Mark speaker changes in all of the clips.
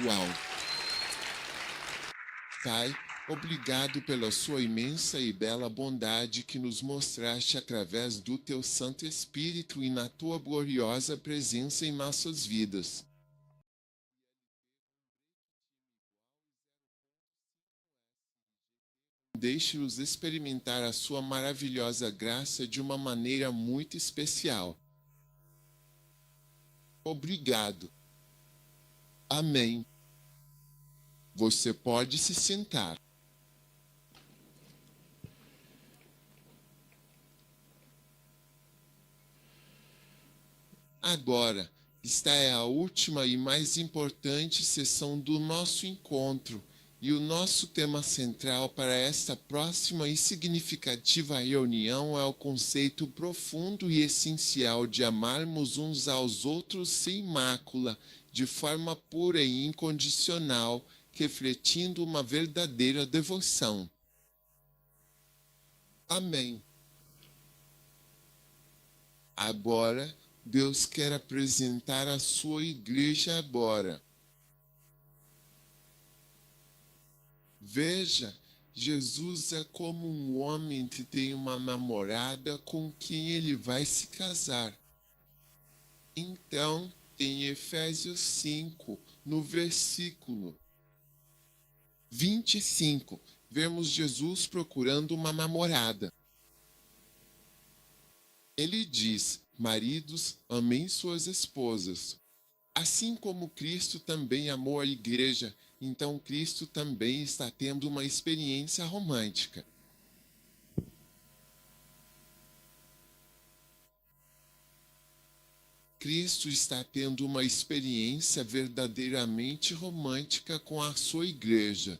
Speaker 1: Uau! Pai, obrigado pela sua imensa e bela bondade que nos mostraste através do teu Santo Espírito e na tua gloriosa presença em nossas vidas. Deixe-nos experimentar a sua maravilhosa graça de uma maneira muito especial. Obrigado. Amém. Você pode se sentar. Agora, esta é a última e mais importante sessão do nosso encontro, e o nosso tema central para esta próxima e significativa reunião é o conceito profundo e essencial de amarmos uns aos outros sem mácula, de forma pura e incondicional, refletindo uma verdadeira devoção. Amém. Agora, Deus quer apresentar a sua igreja agora. Veja, Jesus é como um homem que tem uma namorada com quem ele vai se casar. Então, em Efésios 5, no versículo 25, vemos Jesus procurando uma namorada. Ele diz: maridos, amem suas esposas. Assim como Cristo também amou a igreja, então Cristo também está tendo uma experiência romântica. Cristo está tendo uma experiência verdadeiramente romântica com a sua igreja.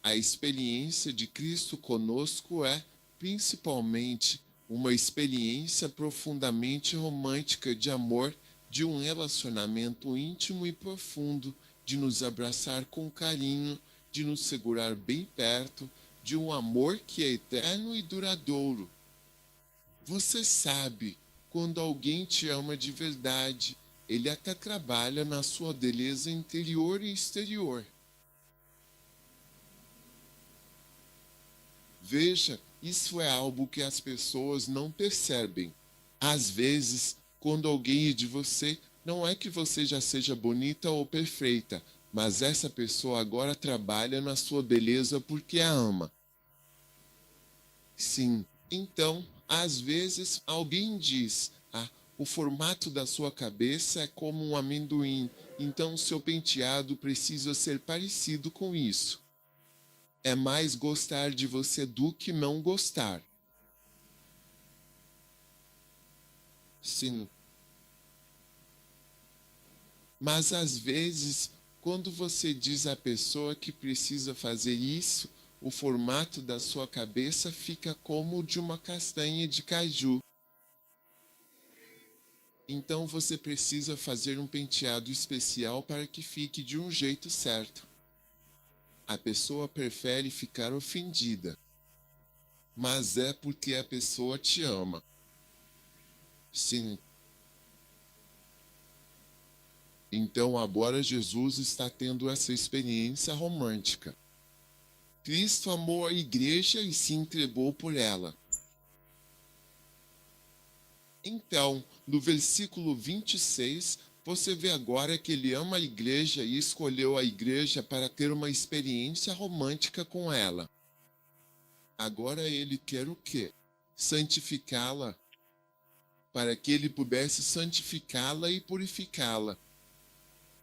Speaker 1: A experiência de Cristo conosco é, principalmente, uma experiência profundamente romântica de amor, de um relacionamento íntimo e profundo, de nos abraçar com carinho, de nos segurar bem perto, de um amor que é eterno e duradouro. Você sabe, quando alguém te ama de verdade, ele até trabalha na sua beleza interior e exterior. Veja, isso é algo que as pessoas não percebem. Às vezes, quando alguém é de você, não é que você já seja bonita ou perfeita, mas essa pessoa agora trabalha na sua beleza porque a ama. Sim, então, às vezes, alguém diz: ah, o formato da sua cabeça é como um amendoim, então seu penteado precisa ser parecido com isso. É mais gostar de você do que não gostar. Sim. Mas às vezes, quando você diz à pessoa que precisa fazer isso, o formato da sua cabeça fica como o de uma castanha de caju. Então você precisa fazer um penteado especial para que fique de um jeito certo. A pessoa prefere ficar ofendida, mas é porque a pessoa te ama. Sim. Então agora Jesus está tendo essa experiência romântica. Cristo amou a igreja e se entregou por ela. Então, no versículo 26, você vê agora que ele ama a igreja e escolheu a igreja para ter uma experiência romântica com ela. Agora ele quer o quê? Santificá-la, para que ele pudesse santificá-la e purificá-la.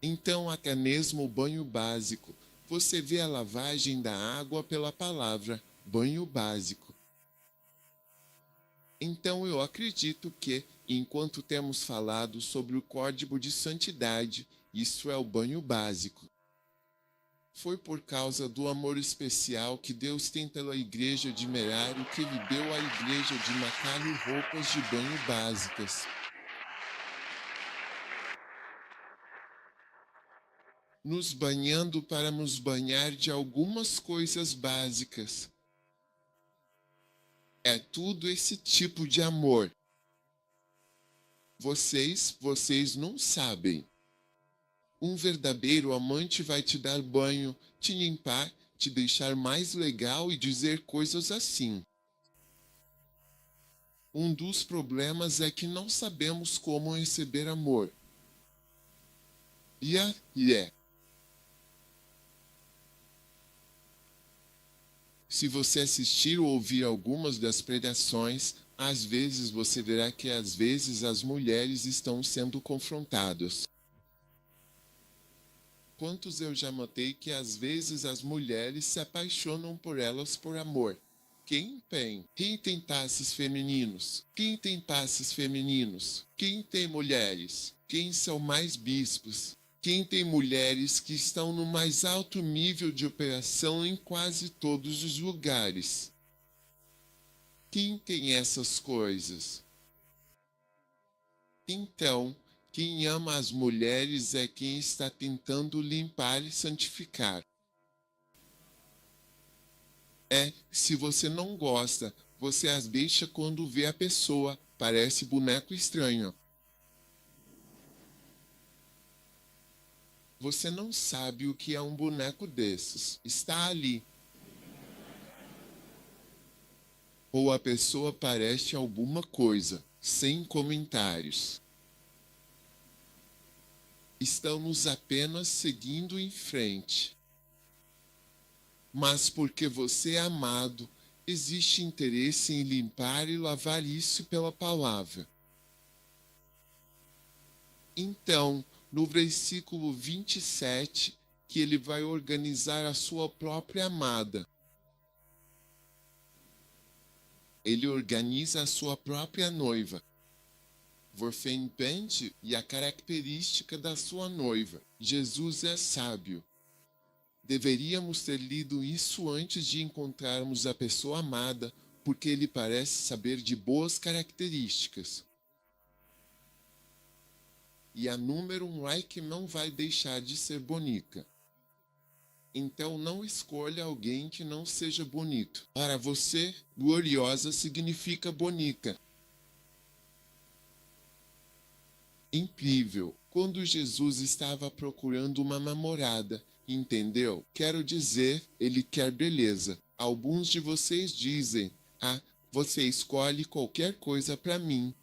Speaker 1: Então, até mesmo o banho básico. Você vê a lavagem da água pela palavra, banho básico. Então eu acredito que, enquanto temos falado sobre o código de santidade, isso é o banho básico. Foi por causa do amor especial que Deus tem pela igreja de Merário que ele deu à igreja de Macalho roupas de banho básicas. Nos banhando para nos banhar de algumas coisas básicas. É tudo esse tipo de amor. Vocês não sabem. Um verdadeiro amante vai te dar banho, te limpar, te deixar mais legal e dizer coisas assim. Um dos problemas é que não sabemos como receber amor. Yeah. Se você assistir ou ouvir algumas das pregações, às vezes você verá que às vezes as mulheres estão sendo confrontadas. Quantos eu já notei que às vezes as mulheres se apaixonam por elas por amor? Quem tem? Quem tem passes femininos? Quem tem passes femininos? Quem tem mulheres? Quem são mais bispos? Quem tem mulheres que estão no mais alto nível de operação em quase todos os lugares? Quem tem essas coisas? Então, quem ama as mulheres é quem está tentando limpar e santificar. Se você não gosta, você as deixa quando vê a pessoa, parece boneco estranho. Você não sabe o que é um boneco desses. Está ali. Ou a pessoa parece alguma coisa, sem comentários. Estamos apenas seguindo em frente. Mas porque você é amado, existe interesse em limpar e lavar isso pela palavra. Então, no versículo 27, que ele vai organizar a sua própria amada. Ele organiza a sua própria noiva. Você entende? E a característica da sua noiva. Jesus é sábio. Deveríamos ter lido isso antes de encontrarmos a pessoa amada, porque ele parece saber de boas características. E a número 1 é que não vai deixar de ser bonita. Então não escolha alguém que não seja bonito. Para você, gloriosa significa bonita. Incrível. Quando Jesus estava procurando uma namorada, entendeu? Quero dizer, ele quer beleza. Alguns de vocês dizem, você escolhe qualquer coisa para mim.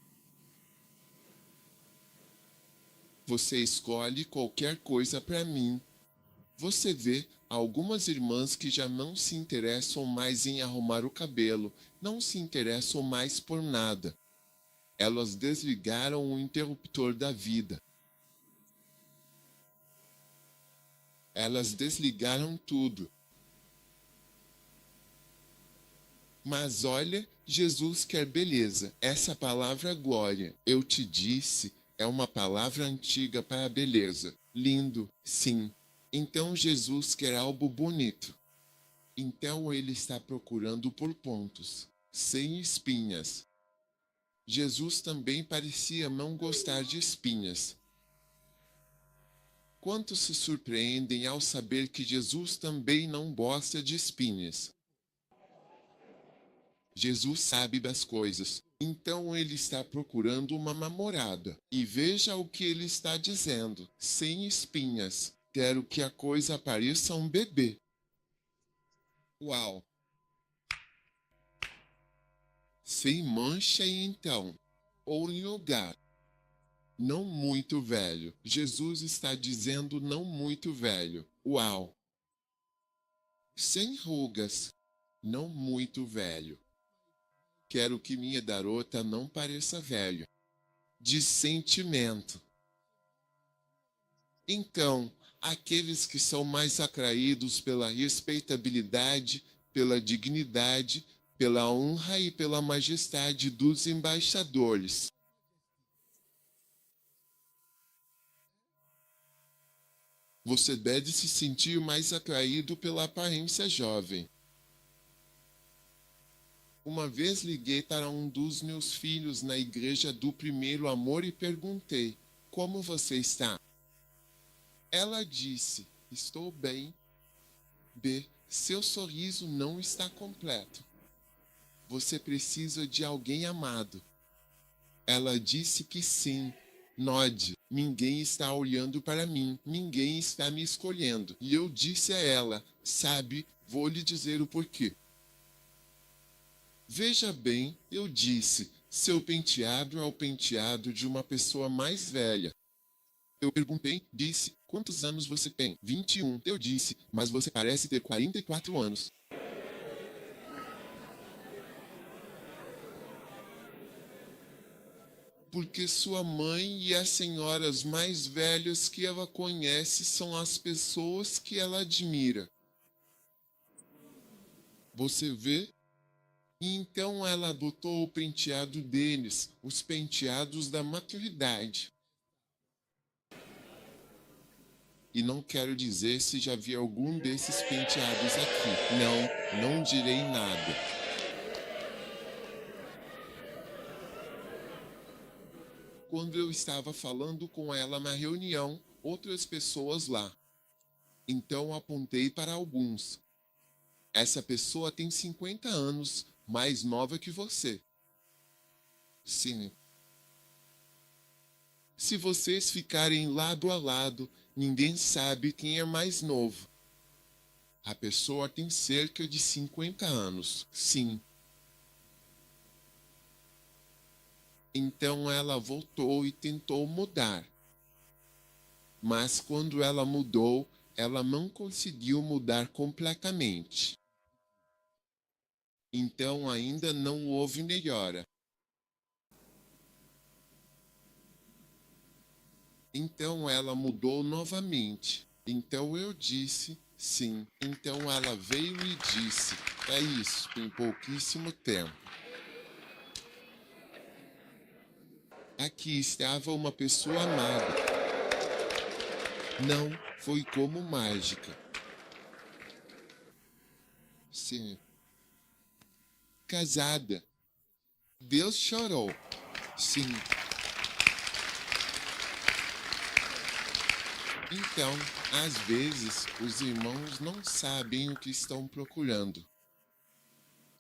Speaker 1: Você escolhe qualquer coisa para mim. Você vê algumas irmãs que já não se interessam mais em arrumar o cabelo, não se interessam mais por nada. Elas desligaram o interruptor da vida. Elas desligaram tudo. Mas olha, Jesus quer beleza. Essa palavra glória, eu te disse, é uma palavra antiga para a beleza. Lindo, sim. Então Jesus quer algo bonito. Então ele está procurando por pontos, sem espinhas. Jesus também parecia não gostar de espinhas. Quantos se surpreendem ao saber que Jesus também não gosta de espinhas? Jesus sabe das coisas, então ele está procurando uma namorada. E veja o que ele está dizendo: sem espinhas. Quero que a coisa pareça um bebê. Uau! Sem mancha então, ou em lugar. Não muito velho. Jesus está dizendo não muito velho. Uau! Sem rugas. Não muito velho. Quero que minha garota não pareça velha. De sentimento. Então, aqueles que são mais atraídos pela respeitabilidade, pela dignidade, pela honra e pela majestade dos embaixadores. Você deve se sentir mais atraído pela aparência jovem. Uma vez liguei para um dos meus filhos na igreja do Primeiro Amor e perguntei: como você está? Ela disse: estou bem. B. Seu sorriso não está completo. Você precisa de alguém amado. Ela disse que sim. Note, ninguém está olhando para mim, ninguém está me escolhendo. E eu disse a ela, sabe, vou lhe dizer o porquê. Veja bem, eu disse, seu penteado é o penteado de uma pessoa mais velha. Eu perguntei, disse, quantos anos você tem? 21. Eu disse, mas você parece ter 44 anos. Porque sua mãe e as senhoras mais velhas que ela conhece são as pessoas que ela admira. Você vê? E então ela adotou o penteado deles, os penteados da maturidade. E não quero dizer se já vi algum desses penteados aqui. Não direi nada. Quando eu estava falando com ela na reunião, outras pessoas lá. Então apontei para alguns. Essa pessoa tem 50 anos, mais nova que você. Sim. Se vocês ficarem lado a lado, ninguém sabe quem é mais novo. A pessoa tem cerca de 50 anos, sim. Então ela voltou e tentou mudar. Mas quando ela mudou, ela não conseguiu mudar completamente. Então ainda não houve melhora. Então ela mudou novamente. Então eu disse sim. Então ela veio e disse: é isso, em pouquíssimo tempo. Aqui estava uma pessoa amada. Não foi como mágica. Sim. Casada. Deus chorou. Sim. Então, às vezes, os irmãos não sabem o que estão procurando.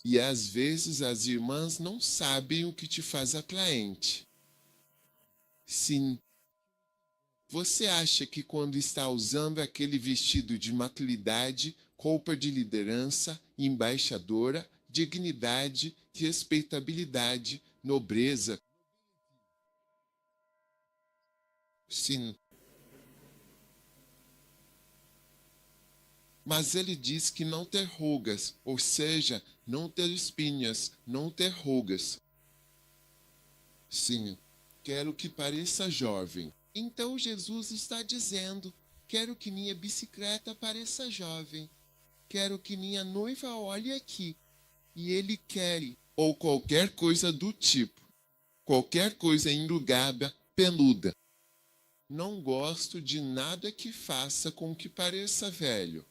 Speaker 1: E às vezes as irmãs não sabem o que te faz atraente. Sim. Você acha que quando está usando aquele vestido de maturidade, roupa de liderança, embaixadora, dignidade, respeitabilidade, nobreza? Sim. Mas ele diz que não ter rugas, ou seja, não ter espinhas, não ter rugas. Sim. Quero que pareça jovem. Então Jesus está dizendo: quero que minha bicicleta pareça jovem. Quero que minha noiva olhe aqui. E ele quer, ou qualquer coisa do tipo. Qualquer coisa enrugada, peluda. Não gosto de nada que faça com que pareça velho.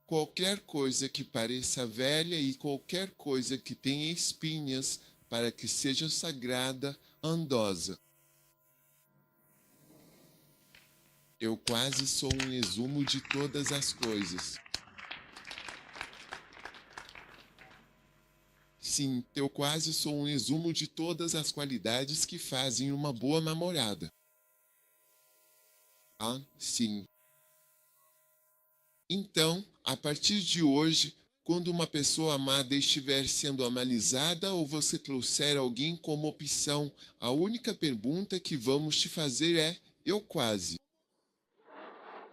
Speaker 1: Qualquer coisa que pareça velha e qualquer coisa que tenha espinhas, para que seja sagrada, andosa. Eu quase sou um resumo de todas as coisas. Sim, eu quase sou um resumo de todas as qualidades que fazem uma boa namorada. Ah, sim. Então, a partir de hoje, quando uma pessoa amada estiver sendo analisada ou você trouxer alguém como opção, a única pergunta que vamos te fazer é: eu quase.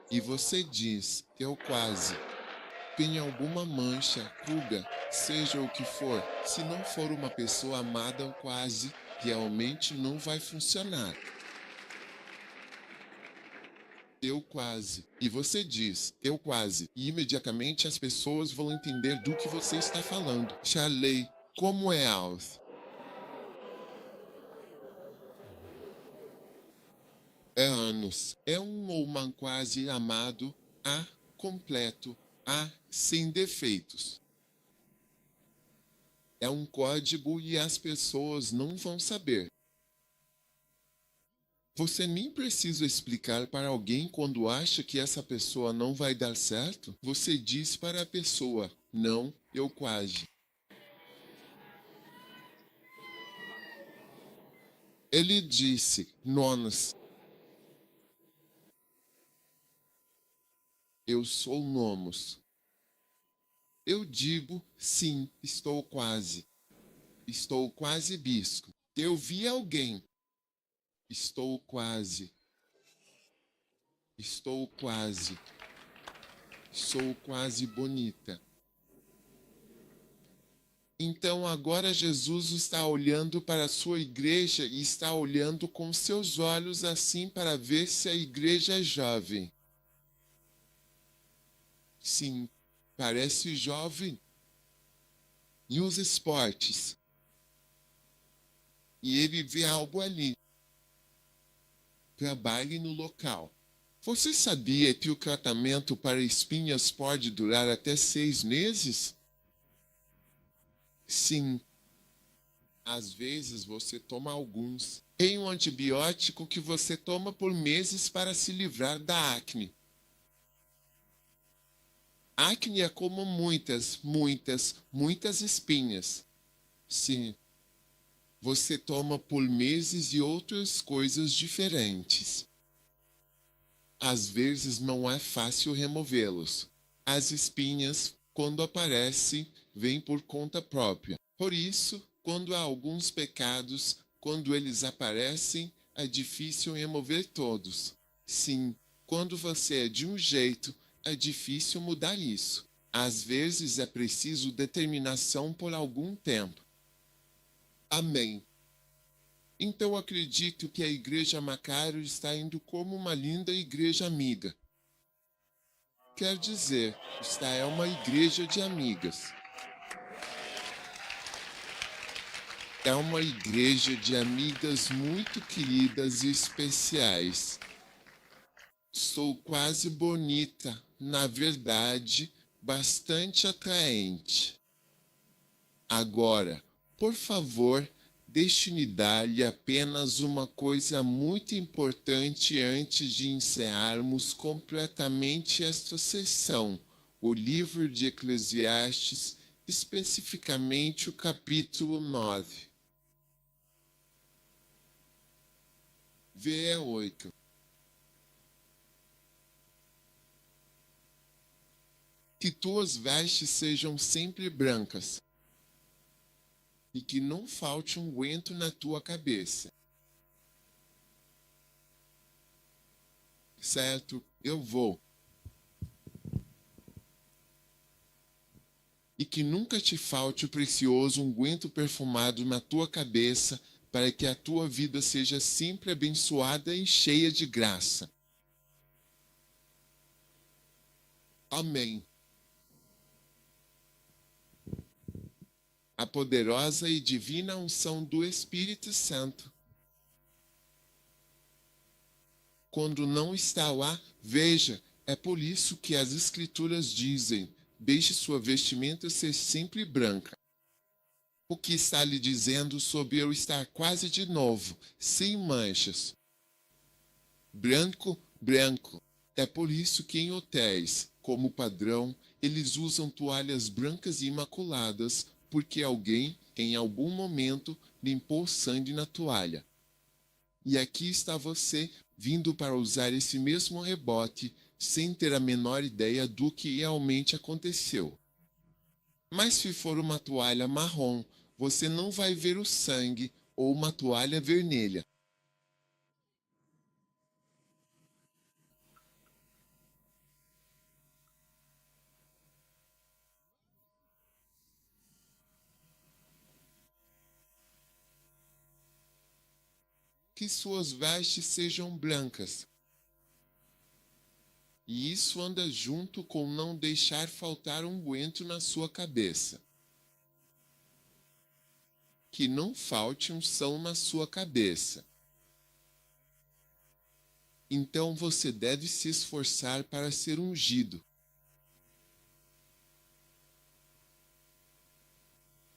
Speaker 1: E você diz: eu quase. Tem alguma mancha, ruga, seja o que for, se não for uma pessoa amada ou quase, realmente não vai funcionar. Eu quase. E você diz, eu quase. E imediatamente as pessoas vão entender do que você está falando. Charley, como é Alf? É anos. É um ou uma quase amado, a completo, a sem defeitos. É um código e as pessoas não vão saber. Você nem precisa explicar para alguém quando acha que essa pessoa não vai dar certo. Você diz para a pessoa: não, eu quase. Ele disse: Nonas, eu sou Nomos. Eu digo: sim, estou quase. Estou quase bispo. Eu vi alguém. Estou quase. Estou quase. Sou quase bonita. Então agora Jesus está olhando para a sua igreja e está olhando com seus olhos assim para ver se a igreja é jovem. Sim, parece jovem. E os esportes? E ele vê algo ali. Trabalhe no local. Você sabia que o tratamento para espinhas pode durar até 6 meses? Sim. Às vezes você toma alguns. Tem um antibiótico que você toma por meses para se livrar da acne. Acne é como muitas espinhas. Sim. Você toma por meses e outras coisas diferentes. Às vezes não é fácil removê-los. As espinhas, quando aparecem, vêm por conta própria. Por isso, quando há alguns pecados, quando eles aparecem, é difícil remover todos. Sim, quando você é de um jeito, é difícil mudar isso. Às vezes é preciso determinação por algum tempo. Amém. Então acredito que a Igreja Macário está indo como uma linda igreja amiga. Quer dizer, esta é uma igreja de amigas. É uma igreja de amigas muito queridas e especiais. Sou quase bonita, na verdade, bastante atraente. Agora, por favor, deixe-me dar-lhe apenas uma coisa muito importante antes de encerrarmos completamente esta sessão, o livro de Eclesiastes, especificamente o capítulo 9. Vê 8. Que tuas vestes sejam sempre brancas, e que não falte unguento na tua cabeça. Certo, eu vou. E que nunca te falte o precioso unguento perfumado na tua cabeça, para que a tua vida seja sempre abençoada e cheia de graça. Amém. A poderosa e divina unção do Espírito Santo. Quando não está lá, veja, é por isso que as Escrituras dizem: deixe sua vestimenta ser sempre branca. O que está lhe dizendo sobre eu estar quase de novo, sem manchas. Branco, branco. É por isso que em hotéis, como padrão, eles usam toalhas brancas e imaculadas, porque alguém, em algum momento, limpou sangue na toalha. E aqui está você, vindo para usar esse mesmo rebote, sem ter a menor ideia do que realmente aconteceu. Mas se for uma toalha marrom, você não vai ver o sangue, ou uma toalha vermelha. Que suas vestes sejam brancas. E isso anda junto com não deixar faltar unguento na sua cabeça. Que não falte unção na sua cabeça. Então você deve se esforçar para ser ungido.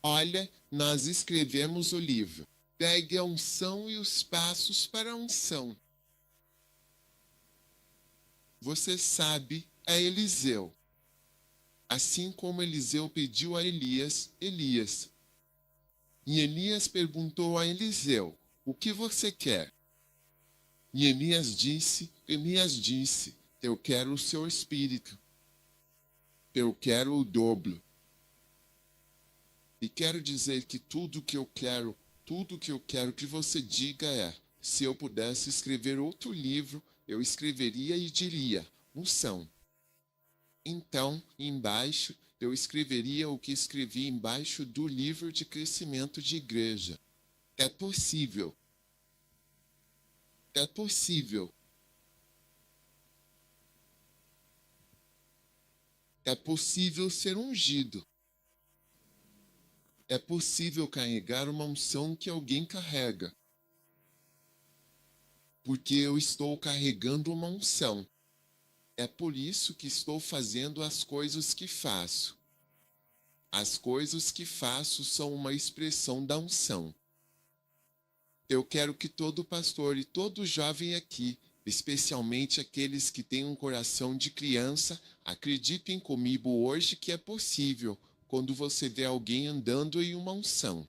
Speaker 1: Olha, nós escrevemos o livro. Pegue a unção e os passos para a unção. Você sabe, é Eliseu. Assim como Eliseu pediu a Elias, Elias. E Elias perguntou a Eliseu: O que você quer? Neemias disse, eu quero o seu espírito. Eu quero o dobro. E quero dizer que tudo que eu quero que você diga é: se eu pudesse escrever outro livro, eu escreveria e diria: unção. Então, embaixo, eu escreveria o que escrevi embaixo do livro de crescimento de igreja. É possível. É possível. É possível ser ungido. É possível carregar uma unção que alguém carrega. Porque eu estou carregando uma unção. É por isso que estou fazendo as coisas que faço. As coisas que faço são uma expressão da unção. Eu quero que todo pastor e todo jovem aqui, especialmente aqueles que têm um coração de criança, acreditem comigo hoje que é possível quando você vê alguém andando em uma unção.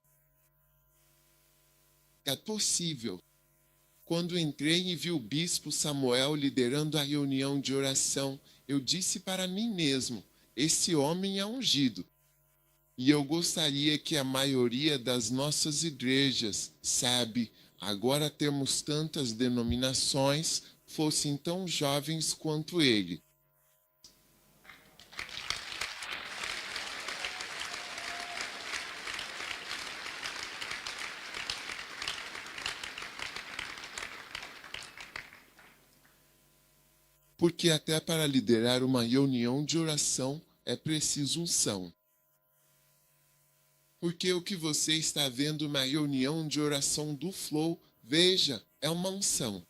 Speaker 1: É possível. Quando entrei e vi o bispo Samuel liderando a reunião de oração, eu disse para mim mesmo: esse homem é ungido. E eu gostaria que a maioria das nossas igrejas, sabe, agora temos tantas denominações, fossem tão jovens quanto ele. Porque até para liderar uma reunião de oração é preciso unção. Porque o que você está vendo na reunião de oração do Flow, veja, é uma unção.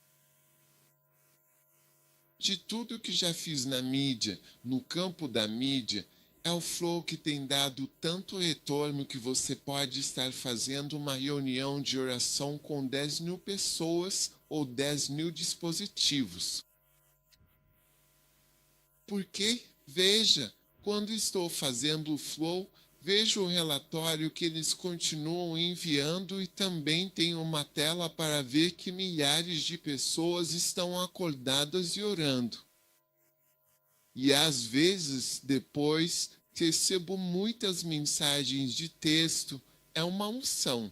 Speaker 1: De tudo que já fiz na mídia, no campo da mídia, é o Flow que tem dado tanto retorno que você pode estar fazendo uma reunião de oração com 10.000 pessoas ou 10.000 dispositivos. Porque, veja, quando estou fazendo o Flow, vejo o relatório que eles continuam enviando e também tem uma tela para ver que milhares de pessoas estão acordadas e orando. E às vezes, depois, recebo muitas mensagens de texto, é uma unção.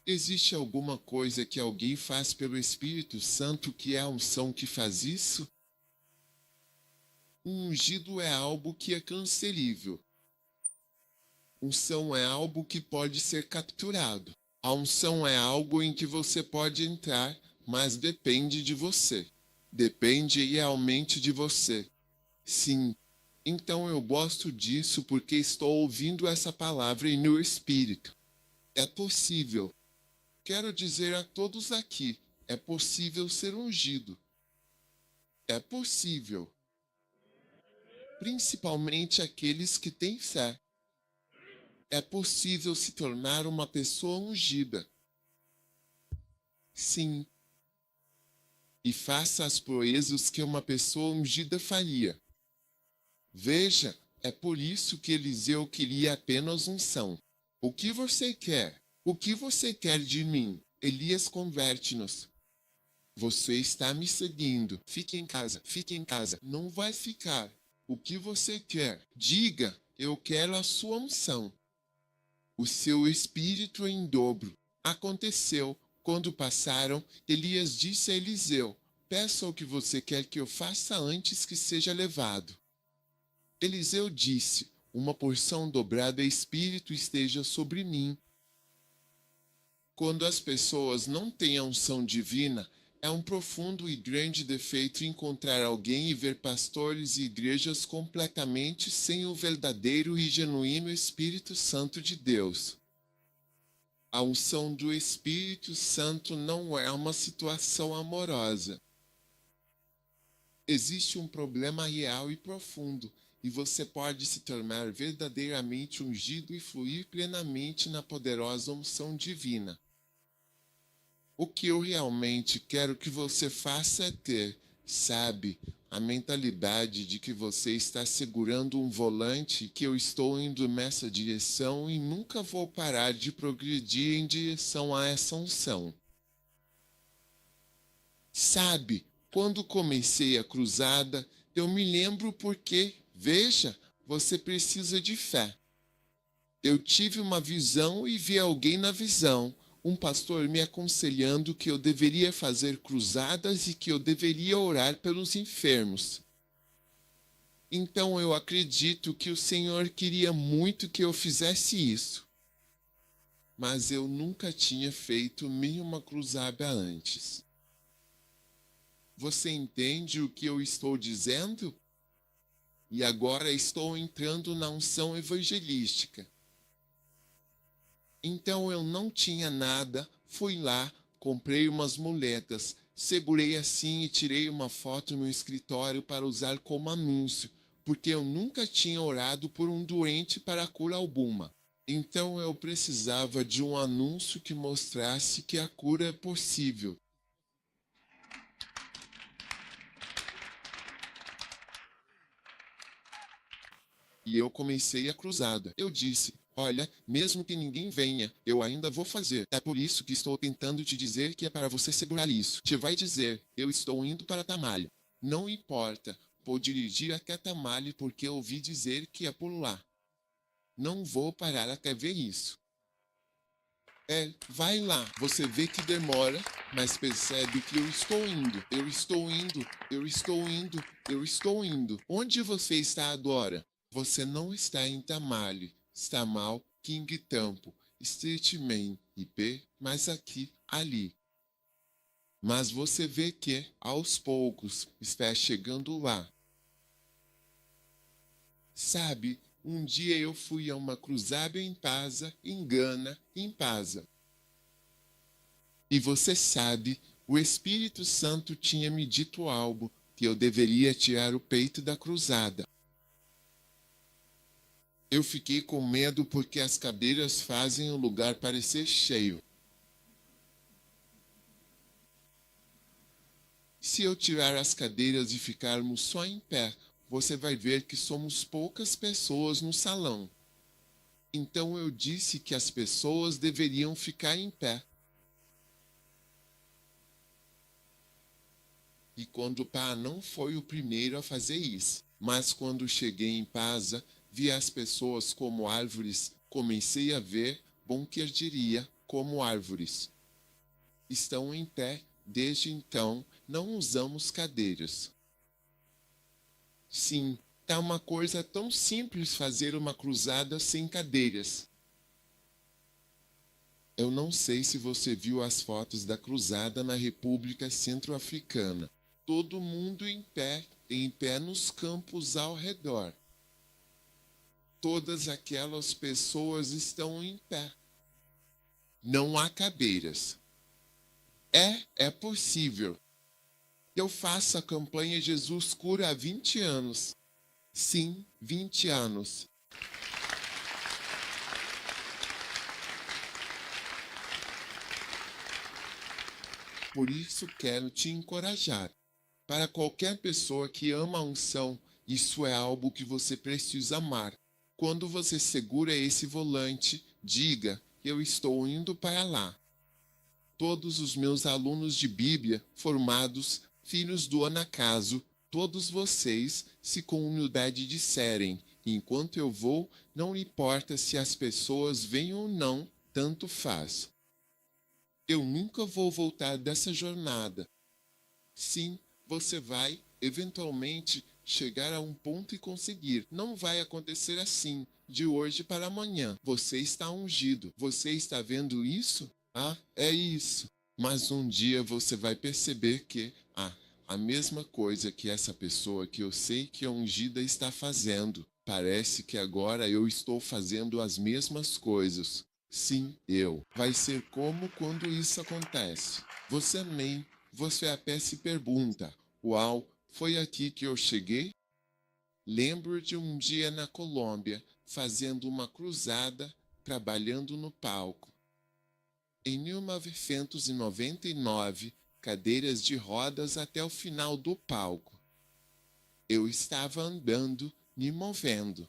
Speaker 1: Existe alguma coisa que alguém faz pelo Espírito Santo que é a unção que faz isso? O ungido é algo que é cancerível. Unção é algo que pode ser capturado. A unção é algo em que você pode entrar, mas depende de você. Depende realmente de você. Sim. Então eu gosto disso porque estou ouvindo essa palavra em meu espírito. É possível. Quero dizer a todos aqui, é possível ser ungido. É possível. Principalmente aqueles que têm fé. É possível se tornar uma pessoa ungida. Sim. E faça as proezas que uma pessoa ungida faria. Veja, é por isso que Eliseu queria apenas unção. O que você quer? O que você quer de mim? Elias, converte-nos. Você está me seguindo. Fique em casa, fique em casa. Não vai ficar. O que você quer? Diga, eu quero a sua unção. O seu espírito em dobro. Aconteceu. Quando passaram, Elias disse a Eliseu: peça o que você quer que eu faça antes que seja levado. Eliseu disse: uma porção dobrada de espírito esteja sobre mim. Quando as pessoas não têm a unção divina, é um profundo e grande defeito encontrar alguém e ver pastores e igrejas completamente sem o verdadeiro e genuíno Espírito Santo de Deus. A unção do Espírito Santo não é uma situação amorosa. Existe um problema real e profundo, e você pode se tornar verdadeiramente ungido e fluir plenamente na poderosa unção divina. O que eu realmente quero que você faça é ter, sabe, a mentalidade de que você está segurando um volante, que eu estou indo nessa direção e nunca vou parar de progredir em direção a essa unção. Sabe, quando comecei a cruzada, eu me lembro porque, veja, você precisa de fé. Eu tive uma visão e vi alguém na visão, um pastor me aconselhando que eu deveria fazer cruzadas e que eu deveria orar pelos enfermos. Então eu acredito que o Senhor queria muito que eu fizesse isso. Mas eu nunca tinha feito nenhuma cruzada antes. Você entende o que eu estou dizendo? E agora estou entrando na unção evangelística. Então eu não tinha nada, fui lá, comprei umas muletas, segurei assim e tirei uma foto no escritório para usar como anúncio, porque eu nunca tinha orado por um doente para cura alguma. Então eu precisava de um anúncio que mostrasse que a cura é possível. E eu comecei a cruzada. Eu disse: olha, mesmo que ninguém venha, eu ainda vou fazer. É por isso que estou tentando te dizer que é para você segurar isso. Te vai dizer: eu estou indo para Tamale. Não importa, vou dirigir até Tamale porque ouvi dizer que é por lá. Não vou parar até ver isso. Vai lá. Você vê que demora, mas percebe que eu estou indo. Eu estou indo. Eu estou indo. Eu estou indo. Onde você está agora? Você não está em Tamale, Stamal, King Tampo, Street Main, IP, mas aqui, ali. Mas você vê que, aos poucos, está chegando lá. Sabe, um dia eu fui a uma cruzada em Pasa, em Gana, em Pasa. E você sabe, o Espírito Santo tinha me dito algo, que eu deveria tirar o peito da cruzada. Eu fiquei com medo porque as cadeiras fazem o lugar parecer cheio. Se eu tirar as cadeiras e ficarmos só em pé, você vai ver que somos poucas pessoas no salão. Então eu disse que as pessoas deveriam ficar em pé. E quando Pá não foi o primeiro a fazer isso, mas quando cheguei em Pasa, vi as pessoas como árvores, comecei a ver, bom que eu diria, como árvores. Estão em pé, desde então não usamos cadeiras. Sim, tá uma coisa tão simples fazer uma cruzada sem cadeiras. Eu não sei se você viu as fotos da cruzada na República Centro-Africana. Todo mundo em pé nos campos ao redor. Todas aquelas pessoas estão em pé. Não há cadeiras. É possível. Eu faço a campanha Jesus Cura há 20 anos. Sim, 20 anos. Por isso quero te encorajar. Para qualquer pessoa que ama a unção, isso é algo que você precisa amar. Quando você segura esse volante, diga: eu estou indo para lá. Todos os meus alunos de Bíblia, formados, filhos do Anacaso, todos vocês, se com humildade disserem: enquanto eu vou, não importa se as pessoas vêm ou não, tanto faz. Eu nunca vou voltar dessa jornada. Sim, você vai, eventualmente, chegar a um ponto e conseguir. Não vai acontecer assim, de hoje para amanhã. Você está ungido. Você está vendo isso? Ah, é isso. Mas um dia você vai perceber que, a mesma coisa que essa pessoa que eu sei que é ungida está fazendo. Parece que agora eu estou fazendo as mesmas coisas. Sim, eu. Vai ser como quando isso acontece. Você nem, você até se pergunta: uau, foi aqui que eu cheguei? Lembro de um dia na Colômbia, fazendo uma cruzada, trabalhando no palco. Em 1999, cadeiras de rodas até o final do palco. Eu estava andando, me movendo.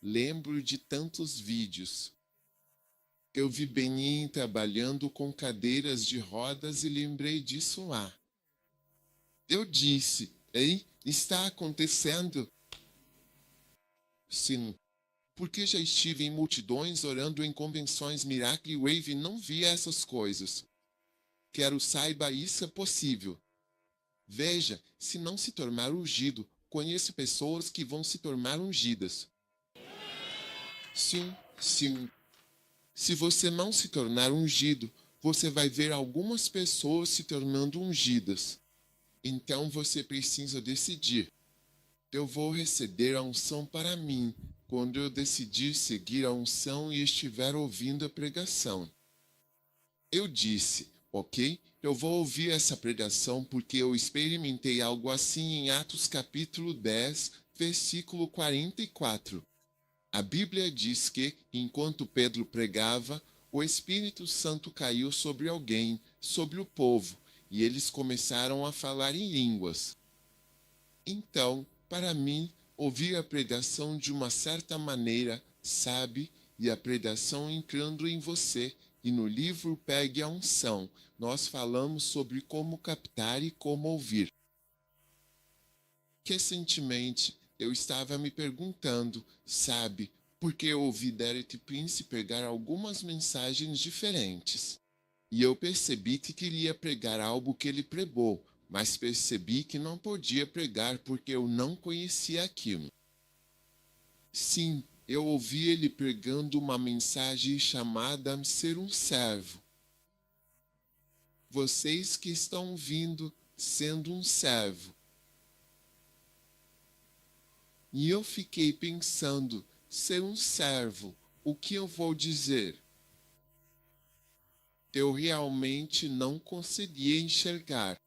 Speaker 1: Lembro de tantos vídeos. Eu vi Benin trabalhando com cadeiras de rodas e lembrei disso lá. Eu disse, ei, está acontecendo? Sim, porque já estive em multidões orando em convenções Miracle Wave e não vi essas coisas. Quero saiba isso é possível. Veja, se não se tornar ungido, conheço pessoas que vão se tornar ungidas. Sim, sim. Se você não se tornar ungido, você vai ver algumas pessoas se tornando ungidas. Então você precisa decidir. Eu vou receber a unção para mim quando eu decidir seguir a unção e estiver ouvindo a pregação. Eu disse, ok, eu vou ouvir essa pregação porque eu experimentei algo assim em Atos capítulo 10, versículo 44. A Bíblia diz que, enquanto Pedro pregava, o Espírito Santo caiu sobre alguém, sobre o povo, e eles começaram a falar em línguas. Então, para mim, ouvir a pregação de uma certa maneira, sabe, e a pregação entrando em você, e no livro Pegue a Unção, nós falamos sobre como captar e como ouvir. Recentemente, eu estava me perguntando, sabe, por que eu ouvi Derek Prince pregar algumas mensagens diferentes. E eu percebi que queria pregar algo que ele pregou, mas percebi que não podia pregar porque eu não conhecia aquilo. Sim, eu ouvi ele pregando uma mensagem chamada Ser um Servo. Vocês que estão vindo sendo um servo. E eu fiquei pensando, ser um servo, o que eu vou dizer? Eu realmente não conseguia enxergar.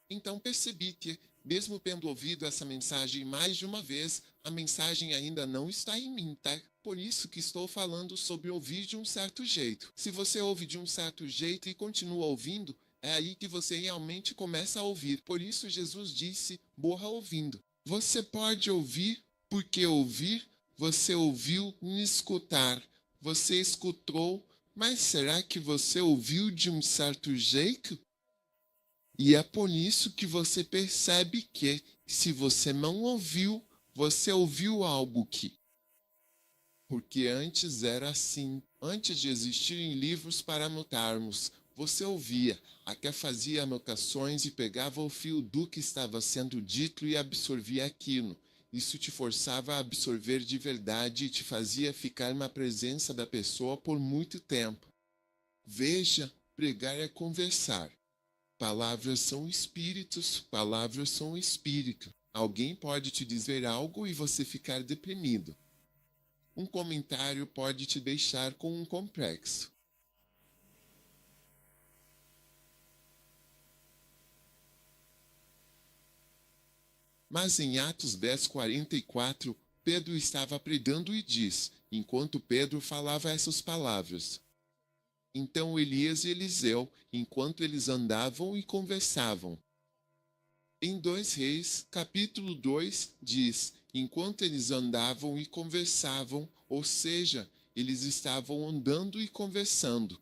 Speaker 1: Então percebi que, mesmo tendo ouvido essa mensagem mais de uma vez, a mensagem ainda não está em mim, tá? Por isso que estou falando sobre ouvir de um certo jeito. Se você ouve de um certo jeito e continua ouvindo, é aí que você realmente começa a ouvir. Por isso Jesus disse, morra ouvindo. Você pode ouvir, porque ouvir, você ouviu em escutar. Você escutou, mas será que você ouviu de um certo jeito? E é por isso que você percebe que, se você não ouviu, você ouviu algo que. Porque antes era assim. Antes de existirem livros para anotarmos, você ouvia, até fazia anotações e pegava o fio do que estava sendo dito e absorvia aquilo. Isso te forçava a absorver de verdade e te fazia ficar na presença da pessoa por muito tempo. Veja, pregar é conversar. Palavras são espíritos, palavras são espírito. Alguém pode te dizer algo e você ficar deprimido. Um comentário pode te deixar com um complexo. Mas em Atos 10:44, Pedro estava pregando e diz, enquanto Pedro falava essas palavras. Então Elias e Eliseu, enquanto eles andavam e conversavam. Em 2 Reis, capítulo 2, diz, enquanto eles andavam e conversavam, ou seja, eles estavam andando e conversando.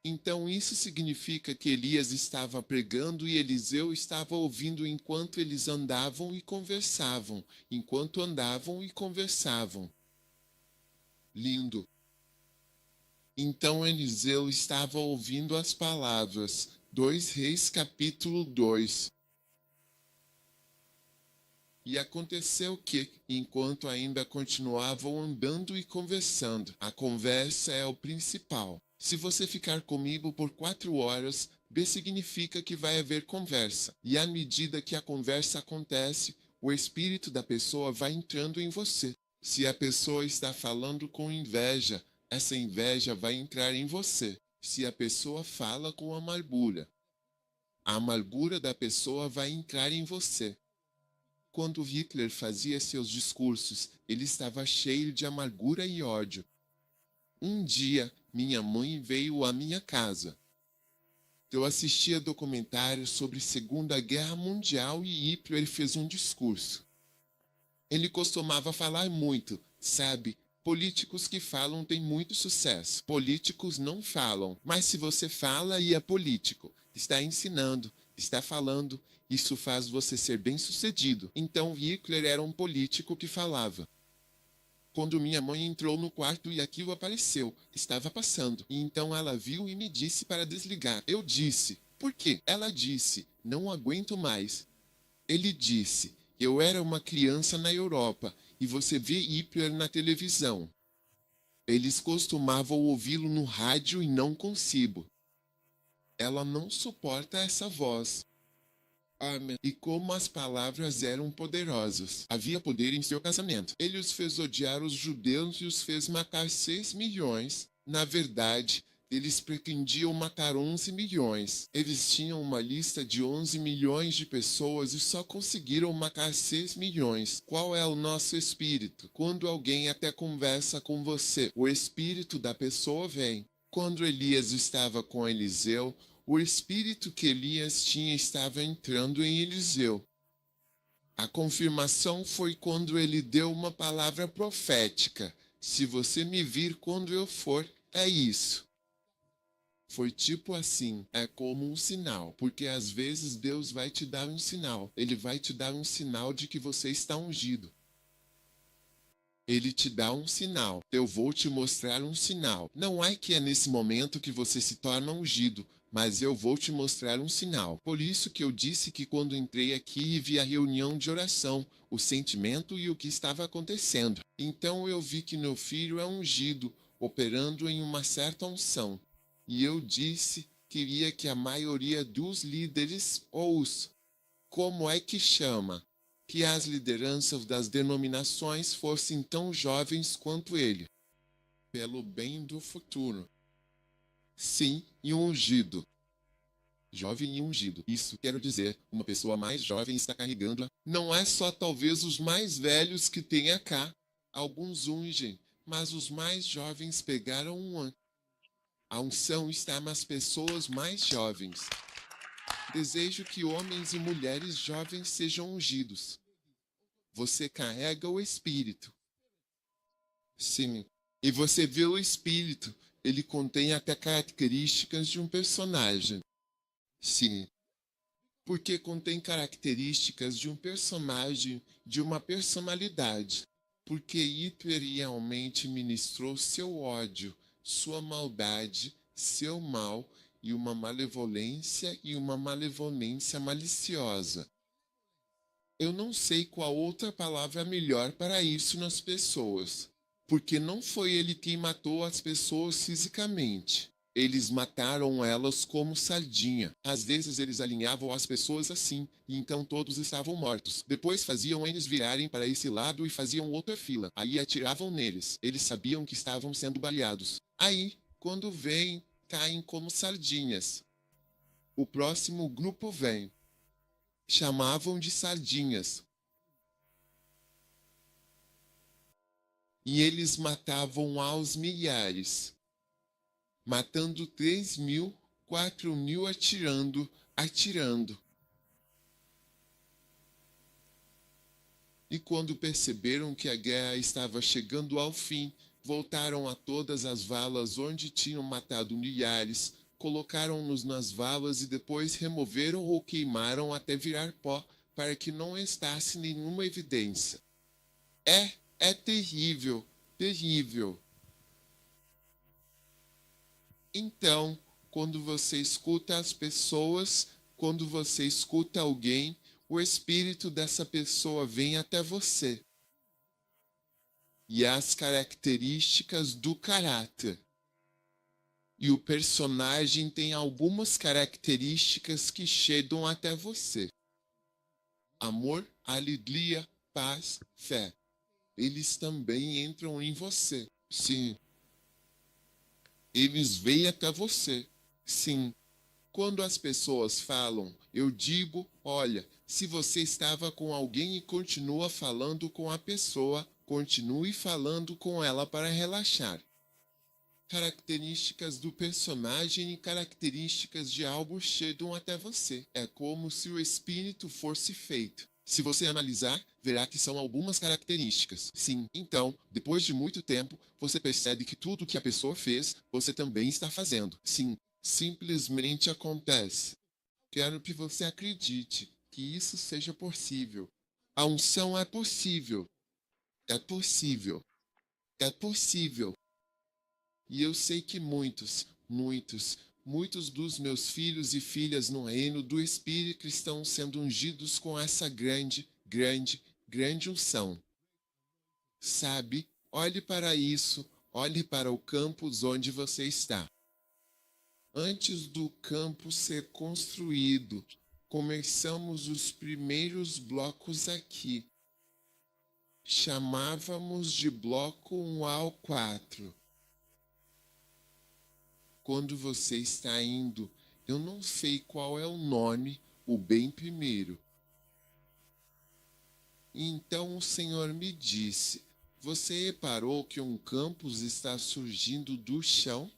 Speaker 1: Então isso significa que Elias estava pregando e Eliseu estava ouvindo enquanto eles andavam e conversavam, enquanto andavam e conversavam. Lindo. Então Eliseu estava ouvindo as palavras. 2 Reis capítulo 2. E aconteceu que, enquanto ainda continuavam andando e conversando, a conversa é o principal. Se você ficar comigo por 4 horas, B significa que vai haver conversa. E à medida que a conversa acontece, o espírito da pessoa vai entrando em você. Se a pessoa está falando com inveja, essa inveja vai entrar em você. Se a pessoa fala com amargura, a amargura da pessoa vai entrar em você. Quando Hitler fazia seus discursos, ele estava cheio de amargura e ódio. Um dia, minha mãe veio à minha casa. Eu assistia documentários sobre Segunda Guerra Mundial e Hitler fez um discurso. Ele costumava falar muito, sabe? Políticos que falam têm muito sucesso. Políticos não falam, mas se você fala e é político, está ensinando, está falando, isso faz você ser bem-sucedido. Então Hitler era um político que falava. Quando minha mãe entrou no quarto e aquilo apareceu, estava passando. E então ela viu e me disse para desligar. Eu disse, por quê? Ela disse, não aguento mais. Ele disse, eu era uma criança na Europa e você vê Hitler na televisão. Eles costumavam ouvi-lo no rádio e não consigo. Ela não suporta essa voz. Amém. E como as palavras eram poderosas. Havia poder em seu casamento. Ele os fez odiar os judeus e os fez matar 6 milhões. Na verdade, eles pretendiam matar 11 milhões. Eles tinham uma lista de 11 milhões de pessoas e só conseguiram matar 6 milhões. Qual é o nosso espírito? Quando alguém até conversa com você, o espírito da pessoa vem. Quando Elias estava com Eliseu, o espírito que Elias tinha estava entrando em Eliseu. A confirmação foi quando ele deu uma palavra profética. Se você me vir quando eu for, é isso. Foi tipo assim, é como um sinal, porque às vezes Deus vai te dar um sinal. Ele vai te dar um sinal de que você está ungido. Ele te dá um sinal. Eu vou te mostrar um sinal. Não é que é nesse momento que você se torna ungido, mas eu vou te mostrar um sinal. Por isso que eu disse que quando entrei aqui e vi a reunião de oração, o sentimento e o que estava acontecendo. Então eu vi que meu filho é ungido, operando em uma certa unção. E eu disse, queria que a maioria dos líderes ouça. Como é que chama? Que as lideranças das denominações fossem tão jovens quanto ele, pelo bem do futuro. Sim, e ungido. Jovem e ungido. Isso quero dizer, uma pessoa mais jovem está carregando-a. Não é só talvez os mais velhos que tenha cá. Alguns ungem, mas os mais jovens pegaram um. A unção está nas pessoas mais jovens. Desejo que homens e mulheres jovens sejam ungidos. Você carrega o Espírito. Sim. E você vê o Espírito. Ele contém até características de um personagem. Sim. Porque contém características de um personagem, de uma personalidade. Porque Hitler realmente ministrou seu ódio, sua maldade, seu mal e uma malevolência maliciosa. Eu não sei qual outra palavra é melhor para isso nas pessoas, porque não foi ele quem matou as pessoas fisicamente. Eles mataram elas como sardinha. Às vezes eles alinhavam as pessoas assim, e então todos estavam mortos. Depois faziam eles virarem para esse lado e faziam outra fila. Aí atiravam neles. Eles sabiam que estavam sendo baleados. Aí, quando vêm, caem como sardinhas. O próximo grupo vem. Chamavam de sardinhas. E eles matavam aos milhares, matando 3 mil, 4 mil atirando. E quando perceberam que a guerra estava chegando ao fim, voltaram a todas as valas onde tinham matado milhares, colocaram-nos nas valas e depois removeram ou queimaram até virar pó, para que não restasse nenhuma evidência. É terrível, terrível. Então, quando você escuta as pessoas, quando você escuta alguém, o espírito dessa pessoa vem até você. E as características do caráter. E o personagem tem algumas características que chegam até você. Amor, alegria, paz, fé. Eles também entram em você. Sim. Eles vêm até você. Sim. Quando as pessoas falam, eu digo, olha, se você estava com alguém e continua falando com a pessoa, continue falando com ela para relaxar. características do personagem e características de algo chegam até você. É como se o espírito fosse feito. Se você analisar, verá que são algumas características. Sim, então, depois de muito tempo, você percebe que tudo que a pessoa fez, você também está fazendo. Sim, simplesmente acontece. Quero que você acredite que isso seja possível. A unção é possível. É possível. É possível. E eu sei que muitos dos meus filhos e filhas no reino do Espírito estão sendo ungidos com essa grande unção. Sabe? Olhe para isso, olhe para o campus onde você está. Antes do campus ser construído, começamos os primeiros blocos aqui. Chamávamos de bloco 1 ao 4. Quando você está indo, eu não sei qual é o nome, o bem primeiro. Então o Senhor me disse: você reparou que um campus está surgindo do chão?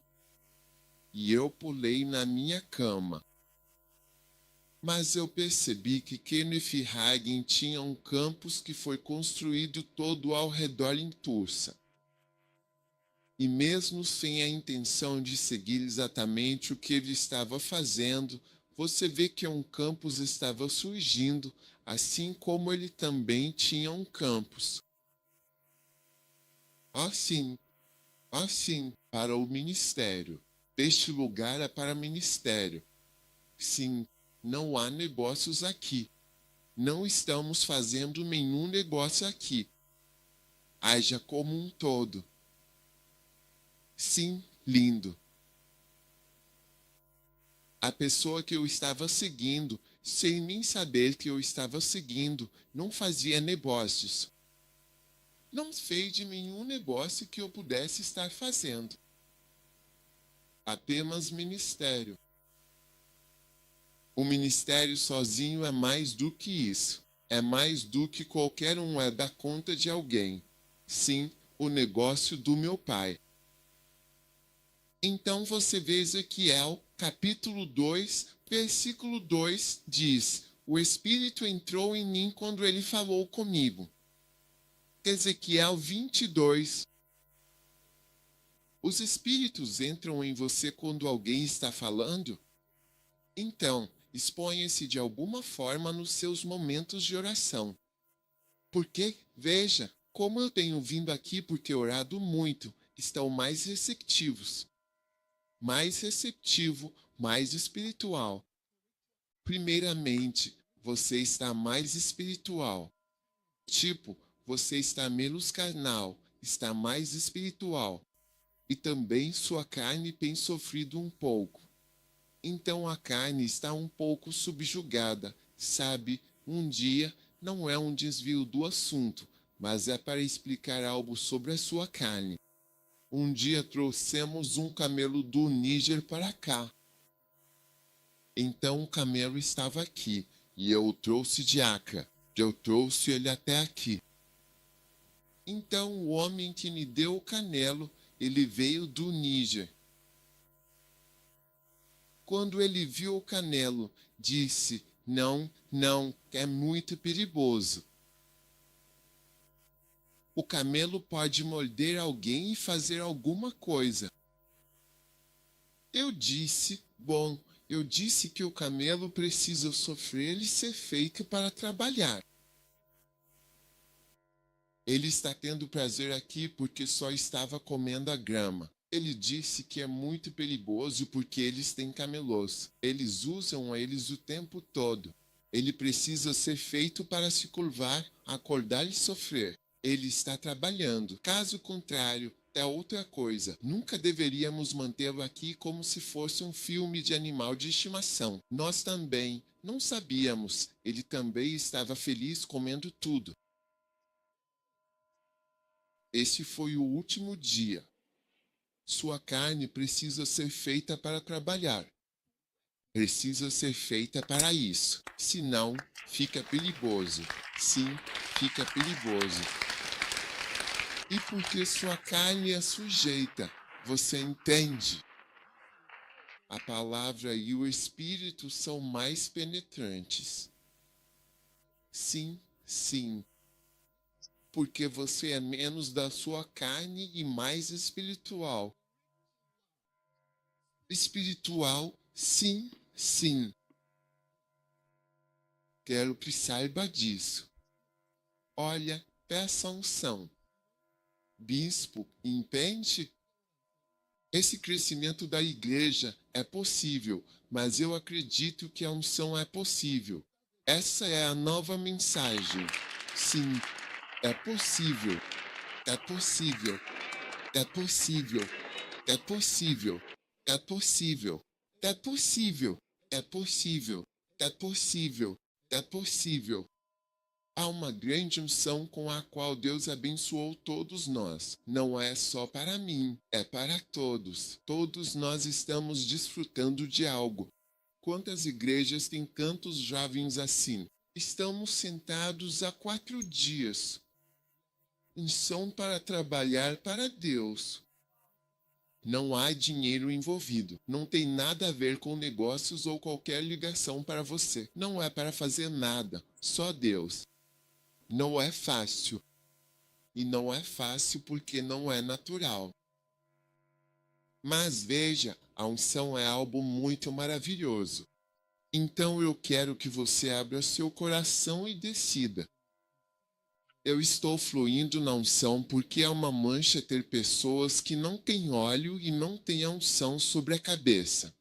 Speaker 1: E eu pulei na minha cama. Mas eu percebi que Kenneth Hagin tinha um campus que foi construído todo ao redor em Tulsa. E mesmo sem a intenção de seguir exatamente o que ele estava fazendo, você vê que um campus estava surgindo, assim como ele também tinha um campus. Assim, para o ministério. Este lugar é para ministério. Sim, não há negócios aqui. Não estamos fazendo nenhum negócio aqui. Haja como um todo. Sim, lindo. A pessoa que eu estava seguindo, sem nem saber que eu estava seguindo, não fazia negócios. Não fez de nenhum negócio que eu pudesse estar fazendo. Apenas ministério. O ministério sozinho é mais do que isso. É mais do que qualquer um é dar conta de alguém. Sim, o negócio do meu pai. Então você vê Ezequiel, capítulo 2, versículo 2, diz: o Espírito entrou em mim quando ele falou comigo. Ezequiel 22. Os Espíritos entram em você quando alguém está falando? Então, exponha-se de alguma forma nos seus momentos de oração. Porque, veja, como eu tenho vindo aqui por ter orado muito, estão mais receptivos. Mais receptivo, mais espiritual. Primeiramente, você está mais espiritual. Tipo, você está menos carnal, está mais espiritual. E também sua carne tem sofrido um pouco. Então a carne está um pouco subjugada, sabe? Um dia não é um desvio do assunto, mas é para explicar algo sobre a sua carne. Um dia trouxemos um camelo do Níger para cá. Então o camelo estava aqui, e eu o trouxe de Acre. Eu trouxe ele até aqui. Então o homem que me deu o canelo, ele veio do Níger. Quando ele viu o canelo, disse: não, é muito perigoso. O camelo pode morder alguém e fazer alguma coisa. Eu disse que o camelo precisa sofrer e ser feito para trabalhar. Ele está tendo prazer aqui porque só estava comendo a grama. Ele disse que é muito perigoso porque eles têm camelôs. Eles usam eles o tempo todo. Ele precisa ser feito para se curvar, acordar e sofrer. Ele está trabalhando. Caso contrário, é outra coisa. Nunca deveríamos mantê-lo aqui como se fosse um filme de animal de estimação. Nós também não sabíamos. Ele também estava feliz comendo tudo. Este foi o último dia. Sua carne precisa ser feita para trabalhar. Precisa ser feita para isso. Senão, fica perigoso. Sim, fica perigoso. E porque sua carne é sujeita, Você entende? A palavra e o Espírito são mais penetrantes. Sim, sim. Porque você é menos da sua carne e mais espiritual. Espiritual, sim, sim. Quero que saiba disso. Olha, peça unção. Bispo, entende? Esse crescimento da igreja é possível, mas eu acredito que a unção é possível. Essa é a nova mensagem. Sim, é possível. É possível. É possível. É possível. É possível. É possível. É possível. É possível. É possível. Há uma grande unção com a qual Deus abençoou todos nós. Não é só para mim, é para todos. Todos nós estamos desfrutando de algo. Quantas igrejas têm tantos jovens assim? Estamos sentados há 4 dias. Unção para trabalhar para Deus. Não há dinheiro envolvido. Não tem nada a ver com negócios ou qualquer ligação para você. Não é para fazer nada. Só Deus. Não é fácil. E não é fácil porque não é natural. Mas veja, a unção é algo muito maravilhoso. Então eu quero que você abra seu coração e decida. Eu estou fluindo na unção porque é uma mancha ter pessoas que não têm óleo e não têm a unção sobre a cabeça.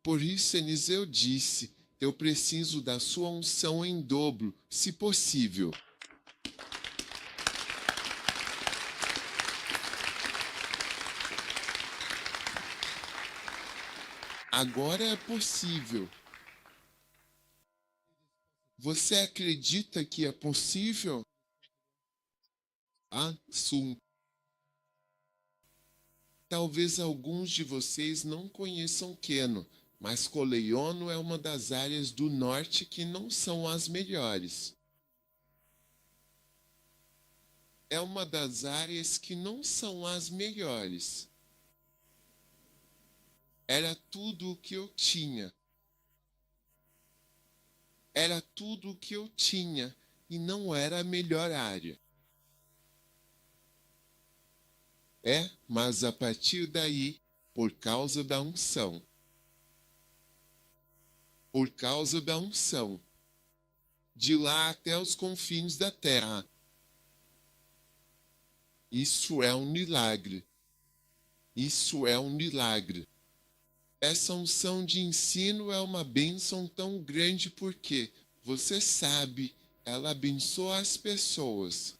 Speaker 1: Por isso Eliseu disse, eu preciso da sua unção em dobro, se possível. Agora é possível. Você acredita que é possível? Sim. Talvez alguns de vocês não conheçam Keno, mas Coleiono é uma das áreas do norte que não são as melhores. É uma das áreas que não são as melhores. Era tudo o que eu tinha. Era tudo o que eu tinha e não era a melhor área. Mas a partir daí, por causa da unção, de lá até os confins da terra. Isso é um milagre. Isso é um milagre. Essa unção de ensino é uma bênção tão grande porque, você sabe, ela abençoa as pessoas.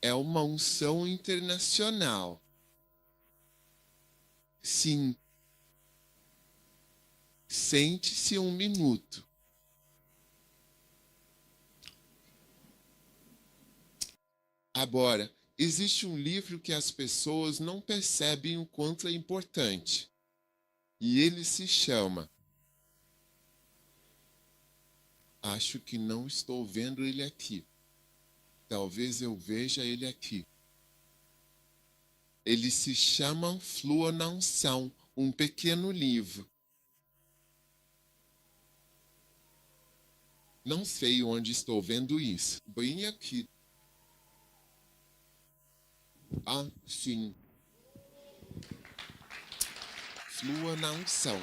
Speaker 1: É uma unção internacional. Sim. Sente-se um minuto. Agora, existe um livro que as pessoas não percebem o quanto é importante. E ele se chama... Acho que não estou vendo ele aqui. Talvez eu veja ele aqui. Ele se chama Flua na Unção, um pequeno livro. Não sei onde estou vendo isso. Bem aqui. Sim. Flua na Unção.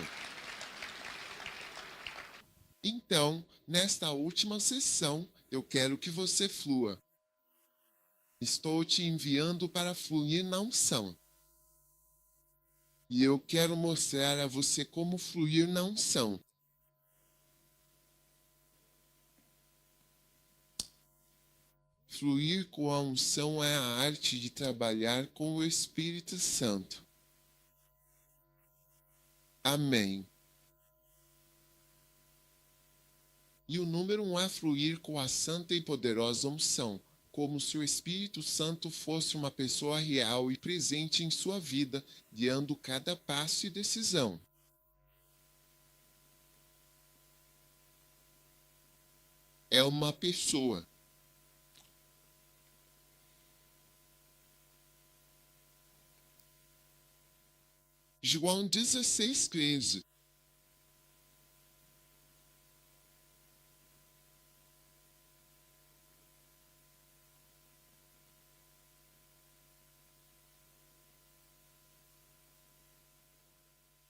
Speaker 1: Então, nesta última sessão, eu quero que você flua. Estou te enviando para fluir na unção. E eu quero mostrar a você como fluir na unção. Fluir com a unção é a arte de trabalhar com o Espírito Santo. Amém. E o número 1 é fluir com a santa e poderosa unção, como se o Espírito Santo fosse uma pessoa real e presente em sua vida, guiando cada passo e decisão. É uma pessoa. João 16,15.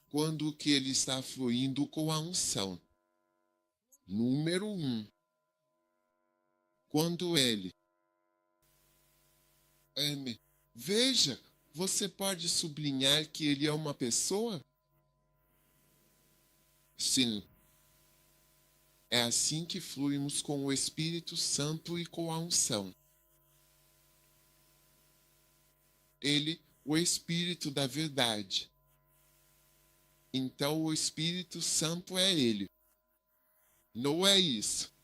Speaker 1: Quando que ele está fluindo com a unção. Número 1. Quando ele... Veja, você pode sublinhar que ele é uma pessoa? Sim. É assim que fluímos com o Espírito Santo e com a unção. Ele, o Espírito da verdade. Então o Espírito Santo é ele. Não é isso.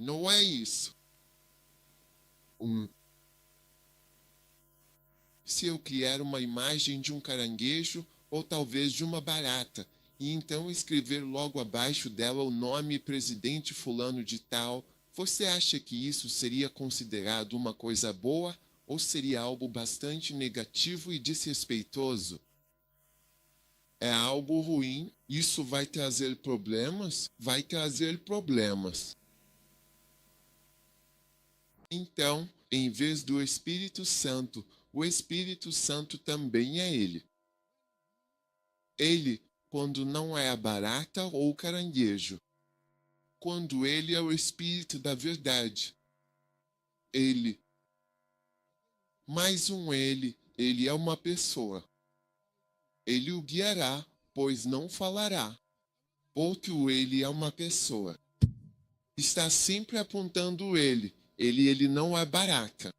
Speaker 1: Não é isso. Se eu criar uma imagem de um caranguejo ou talvez de uma barata, e então escrever logo abaixo dela o nome presidente fulano de tal, você acha que isso seria considerado uma coisa boa ou seria algo bastante negativo e desrespeitoso? É algo ruim, isso vai trazer problemas? Vai trazer problemas. Então, em vez do Espírito Santo, o Espírito Santo também é ele. Ele, quando não é a barata ou o caranguejo. Quando ele é o Espírito da verdade. Ele. Mais um ele é uma pessoa. Ele o guiará, pois não falará. Outro ele é uma pessoa. Está sempre apontando ele. Ele não é barata.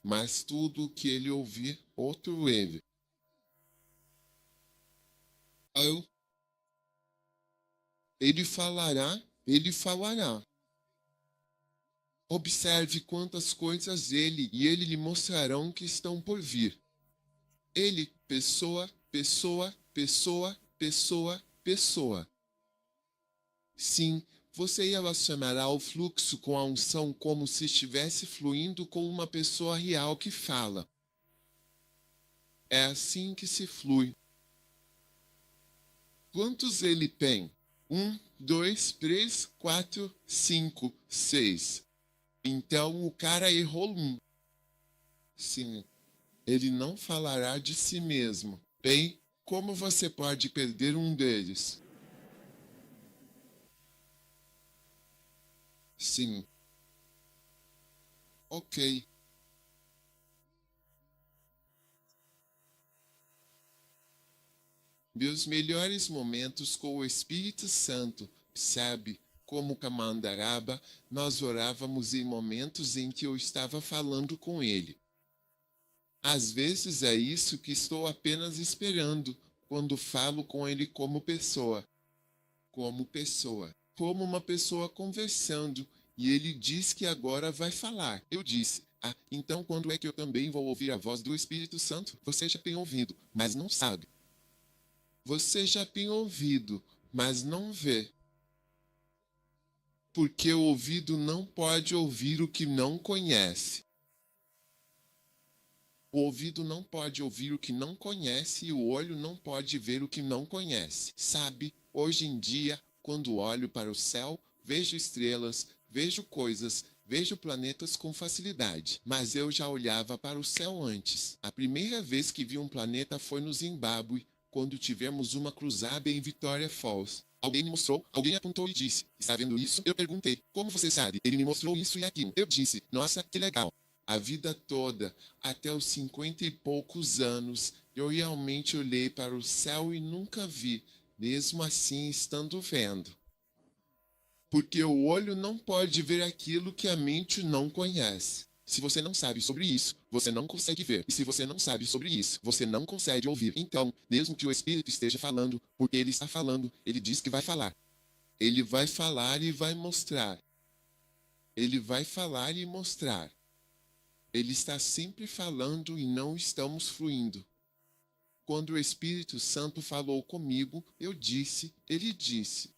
Speaker 1: Mas tudo o que ele ouvir, outro ele. Ele falará, ele falará. Observe quantas coisas ele e ele lhe mostrarão que estão por vir. Ele, pessoa, pessoa, pessoa, pessoa, pessoa. Sim, você relacionará o fluxo com a unção como se estivesse fluindo com uma pessoa real que fala. É assim que se flui. Quantos ele tem? 1, 2, 3, 4, 5, 6. Então o cara errou um. Sim, ele não falará de si mesmo. Bem, como você pode perder um deles? Sim. Ok. Meus melhores momentos com o Espírito Santo, sabe? Como Camandaraba, nós orávamos em momentos em que eu estava falando com ele. Às vezes é isso que estou apenas esperando, quando falo com ele como pessoa. Como pessoa. Como uma pessoa conversando, e ele diz que agora vai falar. Eu disse, então quando é que eu também vou ouvir a voz do Espírito Santo? Você já tem ouvido, mas não sabe. Você já tem ouvido, mas não vê. Porque o ouvido não pode ouvir o que não conhece. O ouvido não pode ouvir o que não conhece e o olho não pode ver o que não conhece. Sabe, hoje em dia, quando olho para o céu, vejo estrelas, vejo coisas, vejo planetas com facilidade. Mas eu já olhava para o céu antes. A primeira vez que vi um planeta foi no Zimbábue, quando tivemos uma cruzada em Victoria Falls. Alguém me mostrou, alguém apontou e disse, está vendo isso? Eu perguntei, como você sabe? Ele me mostrou isso e aquilo. Eu disse, nossa, que legal. A vida toda, até os 50 e poucos anos, eu realmente olhei para o céu e nunca vi, mesmo assim estando vendo. Porque o olho não pode ver aquilo que a mente não conhece. Se você não sabe sobre isso, você não consegue ver. E se você não sabe sobre isso, você não consegue ouvir. Então, mesmo que o Espírito esteja falando, porque ele está falando, ele diz que vai falar. Ele vai falar e vai mostrar. Ele vai falar e mostrar. Ele está sempre falando e não estamos fluindo. Quando o Espírito Santo falou comigo, eu disse, ele disse.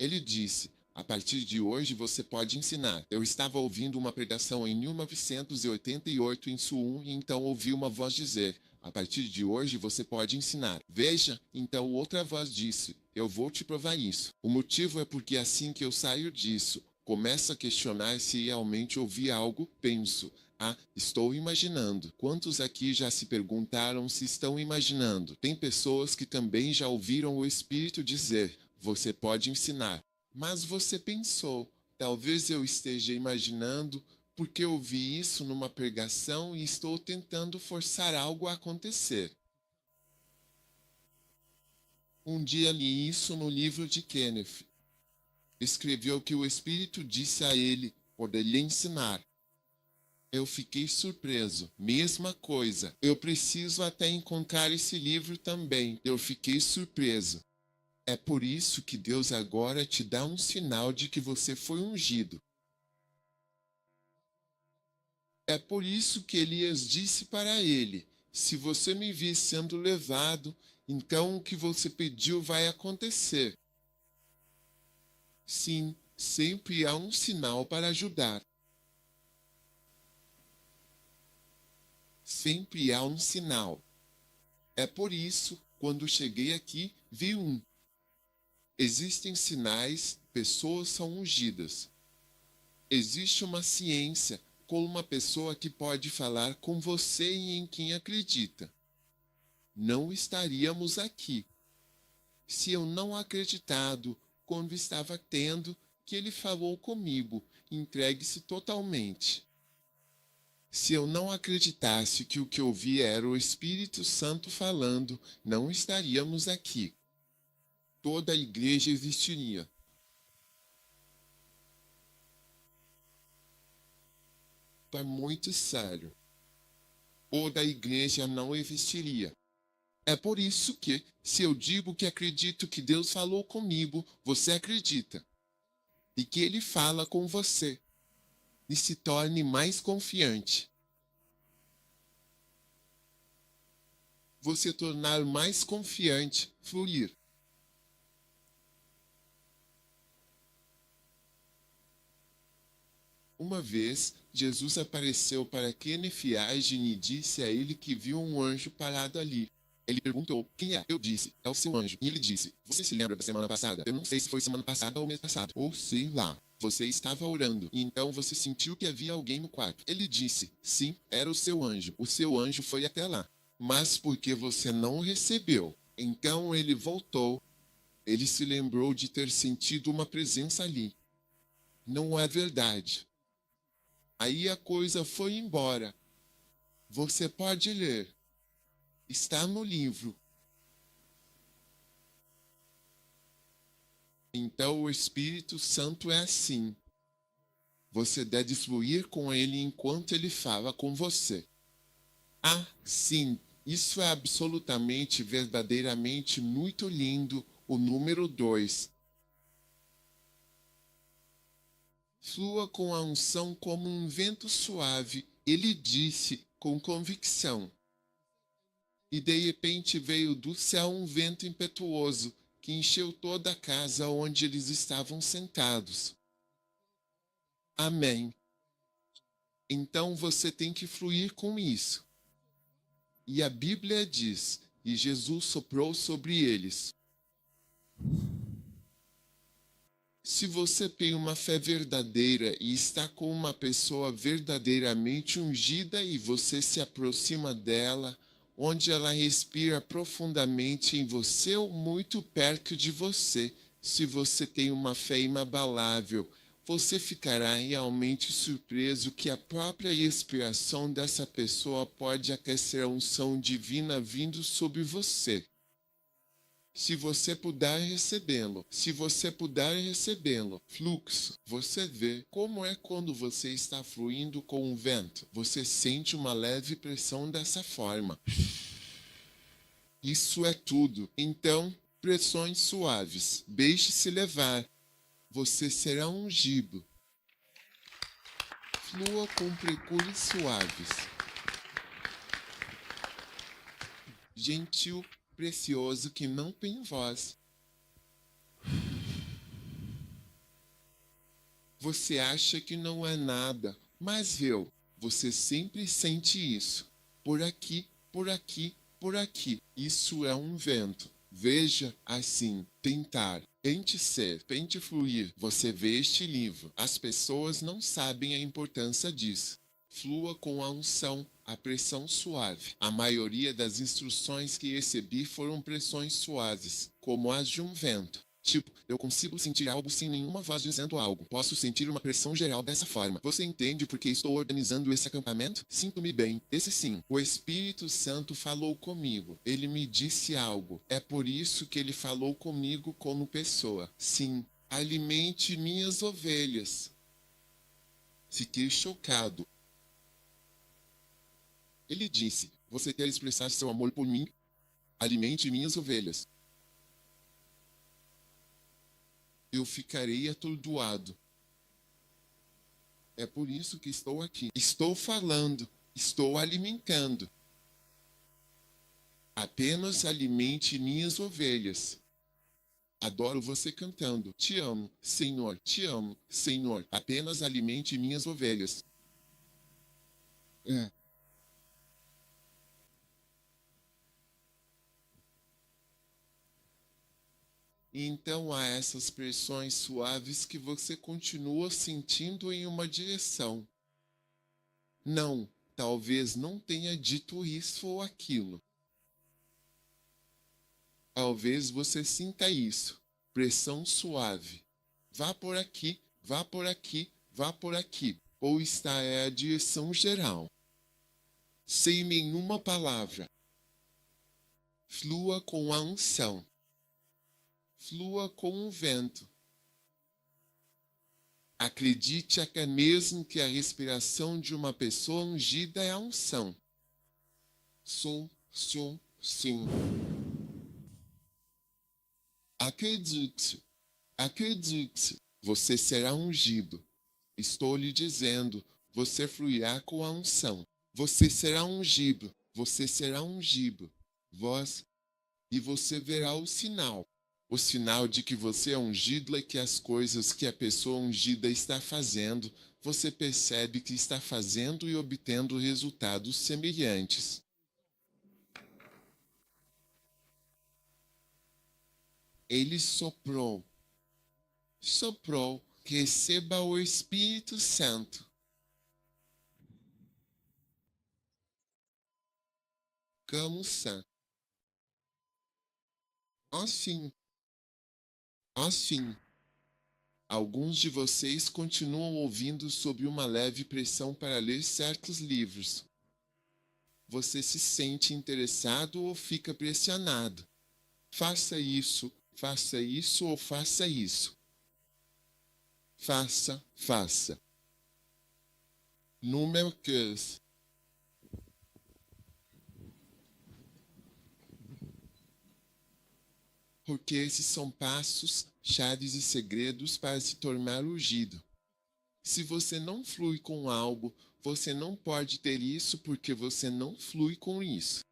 Speaker 1: Ele disse, A partir de hoje você pode ensinar. Eu estava ouvindo uma pregação em 1988 em Suum e então ouvi uma voz dizer: a partir de hoje você pode ensinar. Veja, então outra voz disse: eu vou te provar isso. O motivo é porque assim que eu saio disso, começo a questionar se realmente ouvi algo, penso: ah, estou imaginando. Quantos aqui já se perguntaram se estão imaginando? Tem pessoas que também já ouviram o Espírito dizer: você pode ensinar. Mas você pensou: talvez eu esteja imaginando porque ouvi isso numa pregação e estou tentando forçar algo a acontecer. Um dia li isso no livro de Kenneth. Escreveu que o Espírito disse a ele: poderia ensinar. Eu fiquei surpreso. Mesma coisa. Eu preciso até encontrar esse livro também. Eu fiquei surpreso. É por isso que Deus agora te dá um sinal de que você foi ungido. É por isso que Elias disse para ele: se você me vir sendo levado, então o que você pediu vai acontecer. Sim, sempre há um sinal para ajudar. Sempre há um sinal. É por isso, quando cheguei aqui, vi um. Existem sinais, pessoas são ungidas. Existe uma ciência, com uma pessoa que pode falar com você e em quem acredita. Não estaríamos aqui se eu não acreditado quando estava tendo que ele falou comigo, entregue-se totalmente. Se eu não acreditasse que o que ouvi era o Espírito Santo falando, não estaríamos aqui. Toda a igreja existiria. É muito sério. Toda a igreja não existiria. É por isso que, se eu digo que acredito que Deus falou comigo, você acredita. E que Ele fala com você. E se torne mais confiante. Você tornar mais confiante, fluir. Uma vez, Jesus apareceu para Kenneth Hagin e disse a ele que viu um anjo parado ali. Ele perguntou: quem é? Eu disse: é o seu anjo. E ele disse: você se lembra da semana passada? Eu não sei se foi semana passada ou mês passado. Ou sei lá. Você estava orando, e então você sentiu que havia alguém no quarto. Ele disse: sim, era o seu anjo. O seu anjo foi até lá. Mas porque você não recebeu. Então ele voltou. Ele se lembrou de ter sentido uma presença ali. Não é verdade. Aí a coisa foi embora. Você pode ler. Está no livro. Então o Espírito Santo é assim. Você deve fluir com ele enquanto ele fala com você. Ah, sim, isso é absolutamente, verdadeiramente muito lindo. O número 2. Flua com a unção como um vento suave, ele disse com convicção. E de repente veio do céu um vento impetuoso, que encheu toda a casa onde eles estavam sentados. Amém. Então você tem que fluir com isso. E a Bíblia diz: e Jesus soprou sobre eles. Se você tem uma fé verdadeira e está com uma pessoa verdadeiramente ungida e você se aproxima dela, onde ela respira profundamente em você ou muito perto de você, se você tem uma fé inabalável, você ficará realmente surpreso que a própria respiração dessa pessoa pode aquecer a unção divina vindo sobre você. Se você puder recebê-lo, fluxo, você vê como é quando você está fluindo com o vento. Você sente uma leve pressão dessa forma. Isso é tudo. Então, pressões suaves. Deixe-se levar. Você será ungido. Flua com precures suaves. Gentil, precioso que não tem voz. Você acha que não é nada, mas você sempre sente isso. Por aqui, por aqui, por aqui. Isso é um vento. Veja assim, tentar. Tente ser, tente fluir. Você vê este livro. As pessoas não sabem a importância disso. Flua com a unção, a pressão suave. A maioria das instruções que recebi foram pressões suaves, como as de um vento. Tipo, eu consigo sentir algo sem nenhuma voz dizendo algo. Posso sentir uma pressão geral dessa forma. Você entende por que estou organizando esse acampamento? Sinto-me bem. Esse sim. O Espírito Santo falou comigo. Ele me disse algo. É por isso que ele falou comigo como pessoa. Sim. Alimente minhas ovelhas. Fiquei chocado. Ele disse: Você quer expressar seu amor por mim? Alimente minhas ovelhas. Eu ficarei atordoado. É por isso que estou aqui. Estou falando, estou alimentando. Apenas alimente minhas ovelhas. Adoro você cantando. Te amo, Senhor, te amo, Senhor. Apenas alimente minhas ovelhas. É. Então há essas pressões suaves que você continua sentindo em uma direção. Não, talvez não tenha dito isso ou aquilo. Talvez você sinta isso. Pressão suave. Vá por aqui, vá por aqui, vá por aqui. Ou está é a direção geral. Sem nenhuma palavra. Flua com a unção. Flua com o vento. Acredite até mesmo que a respiração de uma pessoa ungida é a unção. Sou. Acredite, acredite, você será ungido. Estou lhe dizendo, você fluirá com a unção. Você será ungido, você será ungido. E você verá o sinal. O sinal de que você é ungido é que as coisas que a pessoa ungida está fazendo, você percebe que está fazendo e obtendo resultados semelhantes. Ele soprou. Soprou. Receba o Espírito Santo. Cansa. Assim. Alguns de vocês continuam ouvindo sob uma leve pressão para ler certos livros. Você se sente interessado ou fica pressionado. Faça isso ou faça isso. Faça. Número 15. Porque esses são passos, chaves e segredos para se tornar ungido. Se você não flui com algo, você não pode ter isso porque você não flui com isso.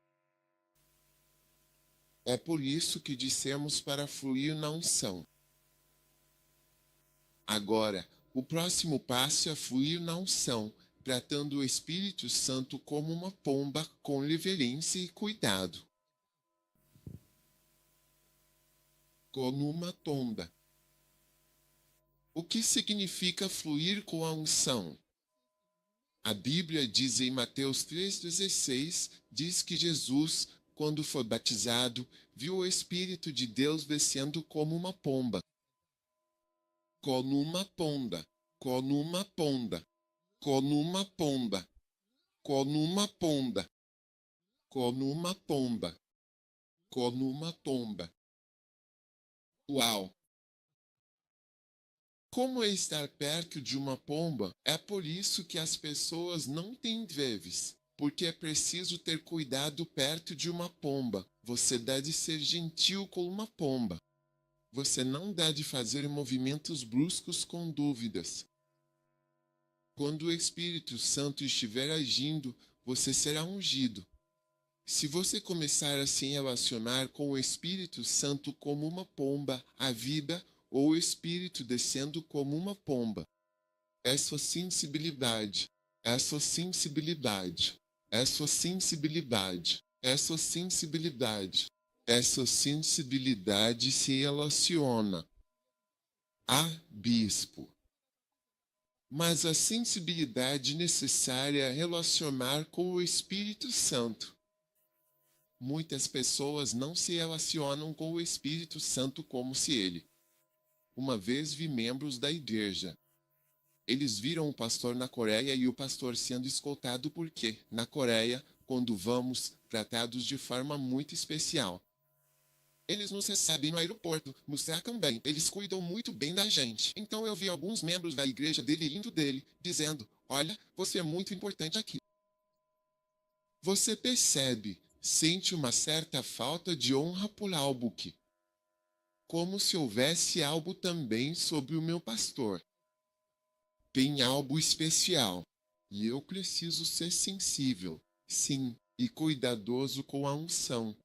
Speaker 1: É por isso que dissemos para fluir na unção. Agora, o próximo passo é fluir na unção, tratando o Espírito Santo como uma pomba com reverência e cuidado. Como uma pomba. O que significa fluir com a unção? A Bíblia diz em Mateus 3,16, diz que Jesus, quando foi batizado, viu o Espírito de Deus descendo como uma pomba. Como uma pomba, como uma pomba, como uma pomba, como uma pomba, como uma pomba, como uma pomba. Uau! Como é estar perto de uma pomba? É por isso que as pessoas não têm dreves, porque é preciso ter cuidado perto de uma pomba. Você deve ser gentil com uma pomba. Você não deve fazer movimentos bruscos com dúvidas. Quando o Espírito Santo estiver agindo, você será ungido. Se você começar a se relacionar com o Espírito Santo como uma pomba, a vida ou o Espírito descendo como uma pomba. É sua sensibilidade. É sua sensibilidade. É sua sensibilidade. É sua sensibilidade. Essa sensibilidade se relaciona a bispo. Mas a sensibilidade necessária é relacionar com o Espírito Santo. Muitas pessoas não se relacionam com o Espírito Santo como se ele. Uma vez vi membros da igreja. Eles viram o pastor na Coreia e o pastor sendo escoltado porque, na Coreia, quando vamos, tratados de forma muito especial. Eles nos recebem no aeroporto, nos cercam bem, eles cuidam muito bem da gente. Então eu vi alguns membros da igreja dele rindo dele, dizendo, olha, você é muito importante aqui. Você percebe, sente uma certa falta de honra por algo que, como se houvesse algo também sobre o meu pastor. Tem algo especial, e eu preciso ser sensível, sim, e cuidadoso com a unção.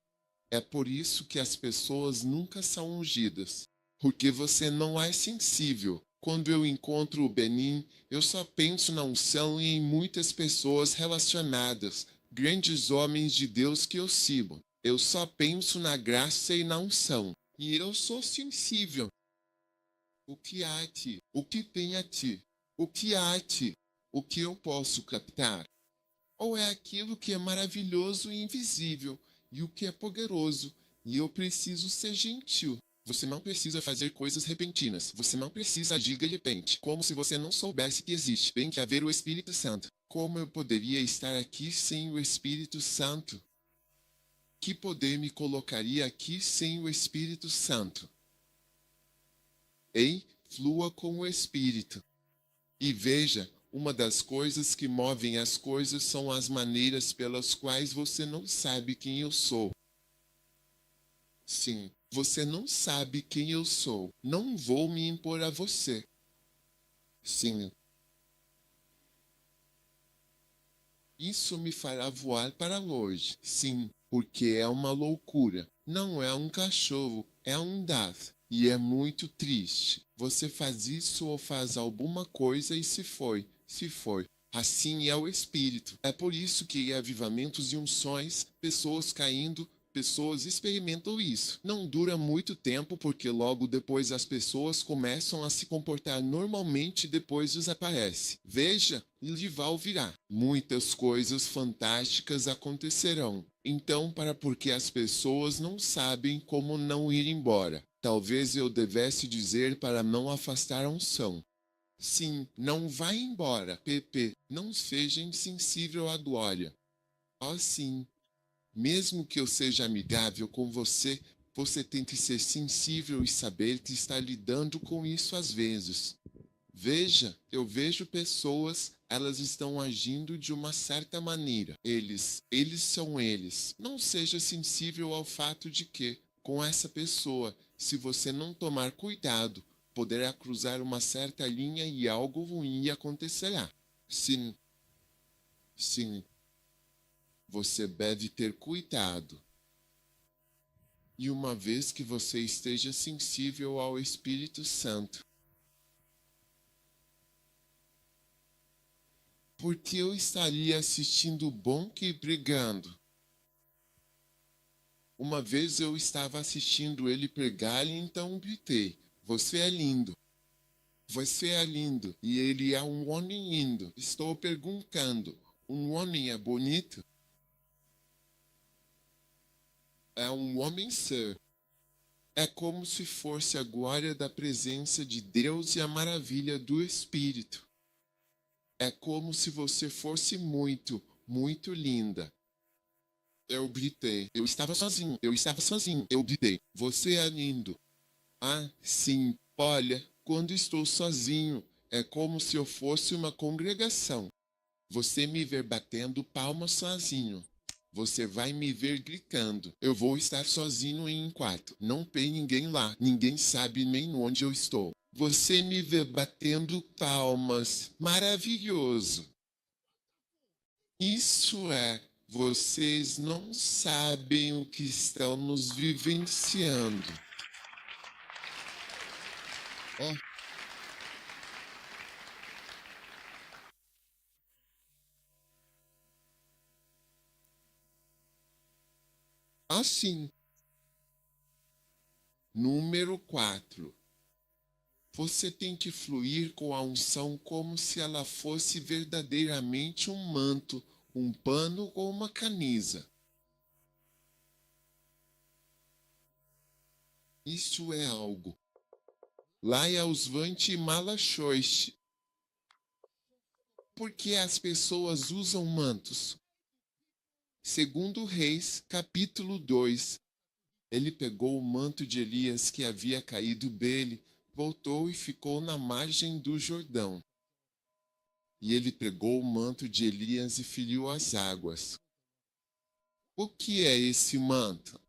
Speaker 1: É por isso que as pessoas nunca são ungidas, porque você não é sensível. Quando eu encontro o Benin, eu só penso na unção e em muitas pessoas relacionadas, grandes homens de Deus que eu sigo. Eu só penso na graça e na unção, e eu sou sensível. O que há a ti? O que tem a ti? O que há a ti? O que eu posso captar? Ou é aquilo que é maravilhoso e invisível, e o que é poderoso, e eu preciso ser gentil. Você não precisa fazer coisas repentinas. Você não precisa agir de repente, como se você não soubesse que existe. Tem que haver o Espírito Santo. Como eu poderia estar aqui sem o Espírito Santo? Que poder me colocaria aqui sem o Espírito Santo? Ei, flua com o Espírito. E veja, uma das coisas que movem as coisas são as maneiras pelas quais você não sabe quem eu sou. Sim, você não sabe quem eu sou. Não vou me impor a você. Sim. Isso me fará voar para longe. Sim, porque é uma loucura. Não é um cachorro, é um dado. E é muito triste. Você faz isso ou faz alguma coisa e se foi. Se foi. Assim é o Espírito. É por isso que em avivamentos e unções, pessoas caindo, pessoas experimentam isso. Não dura muito tempo porque logo depois as pessoas começam a se comportar normalmente e depois desaparece. Veja, Lival virá. Muitas coisas fantásticas acontecerão. Então, porque as pessoas não sabem como não ir embora. Talvez eu devesse dizer para não afastar a unção. Sim, não vá embora, Pepe. Não seja insensível à glória. Oh, sim. Mesmo que eu seja amigável com você, você tem que ser sensível e saber que está lidando com isso às vezes. Veja, eu vejo pessoas, elas estão agindo de uma certa maneira. Eles são eles. Não seja sensível ao fato de que, com essa pessoa, se você não tomar cuidado, poderá cruzar uma certa linha e algo ruim acontecerá. Sim, sim, você deve ter cuidado. E uma vez que você esteja sensível ao Espírito Santo, porque eu estaria assistindo o Bonk brigando. Uma vez eu estava assistindo ele pregar e então gritei, você é lindo. Você é lindo. E ele é um homem lindo. Estou perguntando, um homem é bonito? É um homem ser. É como se fosse a glória da presença de Deus e a maravilha do Espírito. É como se você fosse muito, muito linda. Eu gritei. Eu estava sozinho. Eu gritei. Você é lindo. Ah, sim. Olha, quando estou sozinho, é como se eu fosse uma congregação. Você me ver batendo palmas sozinho. Você vai me ver gritando. Eu vou estar sozinho em um quarto. Não tem ninguém lá. Ninguém sabe nem onde eu estou. Você me vê batendo palmas. Maravilhoso. Isso é. Vocês não sabem o que estão nos vivenciando. Oh. assim. Número 4. Você tem que fluir com a unção como se ela fosse verdadeiramente um manto, um pano ou uma camisa. Isso é algo. Laia Usvante Malachoiche. Por que as pessoas usam mantos? Segundo Reis, capítulo 2. Ele pegou o manto de Elias que havia caído dele, voltou e ficou na margem do Jordão. E ele pegou o manto de Elias e feriu as águas. O que é esse manto?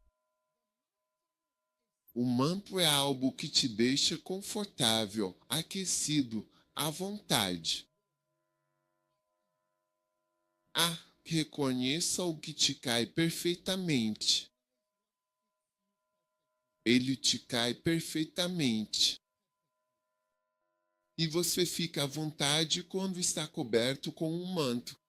Speaker 1: O manto é algo que te deixa confortável, aquecido, à vontade. Reconheça o que te cai perfeitamente. Ele te cai perfeitamente. E você fica à vontade quando está coberto com um manto.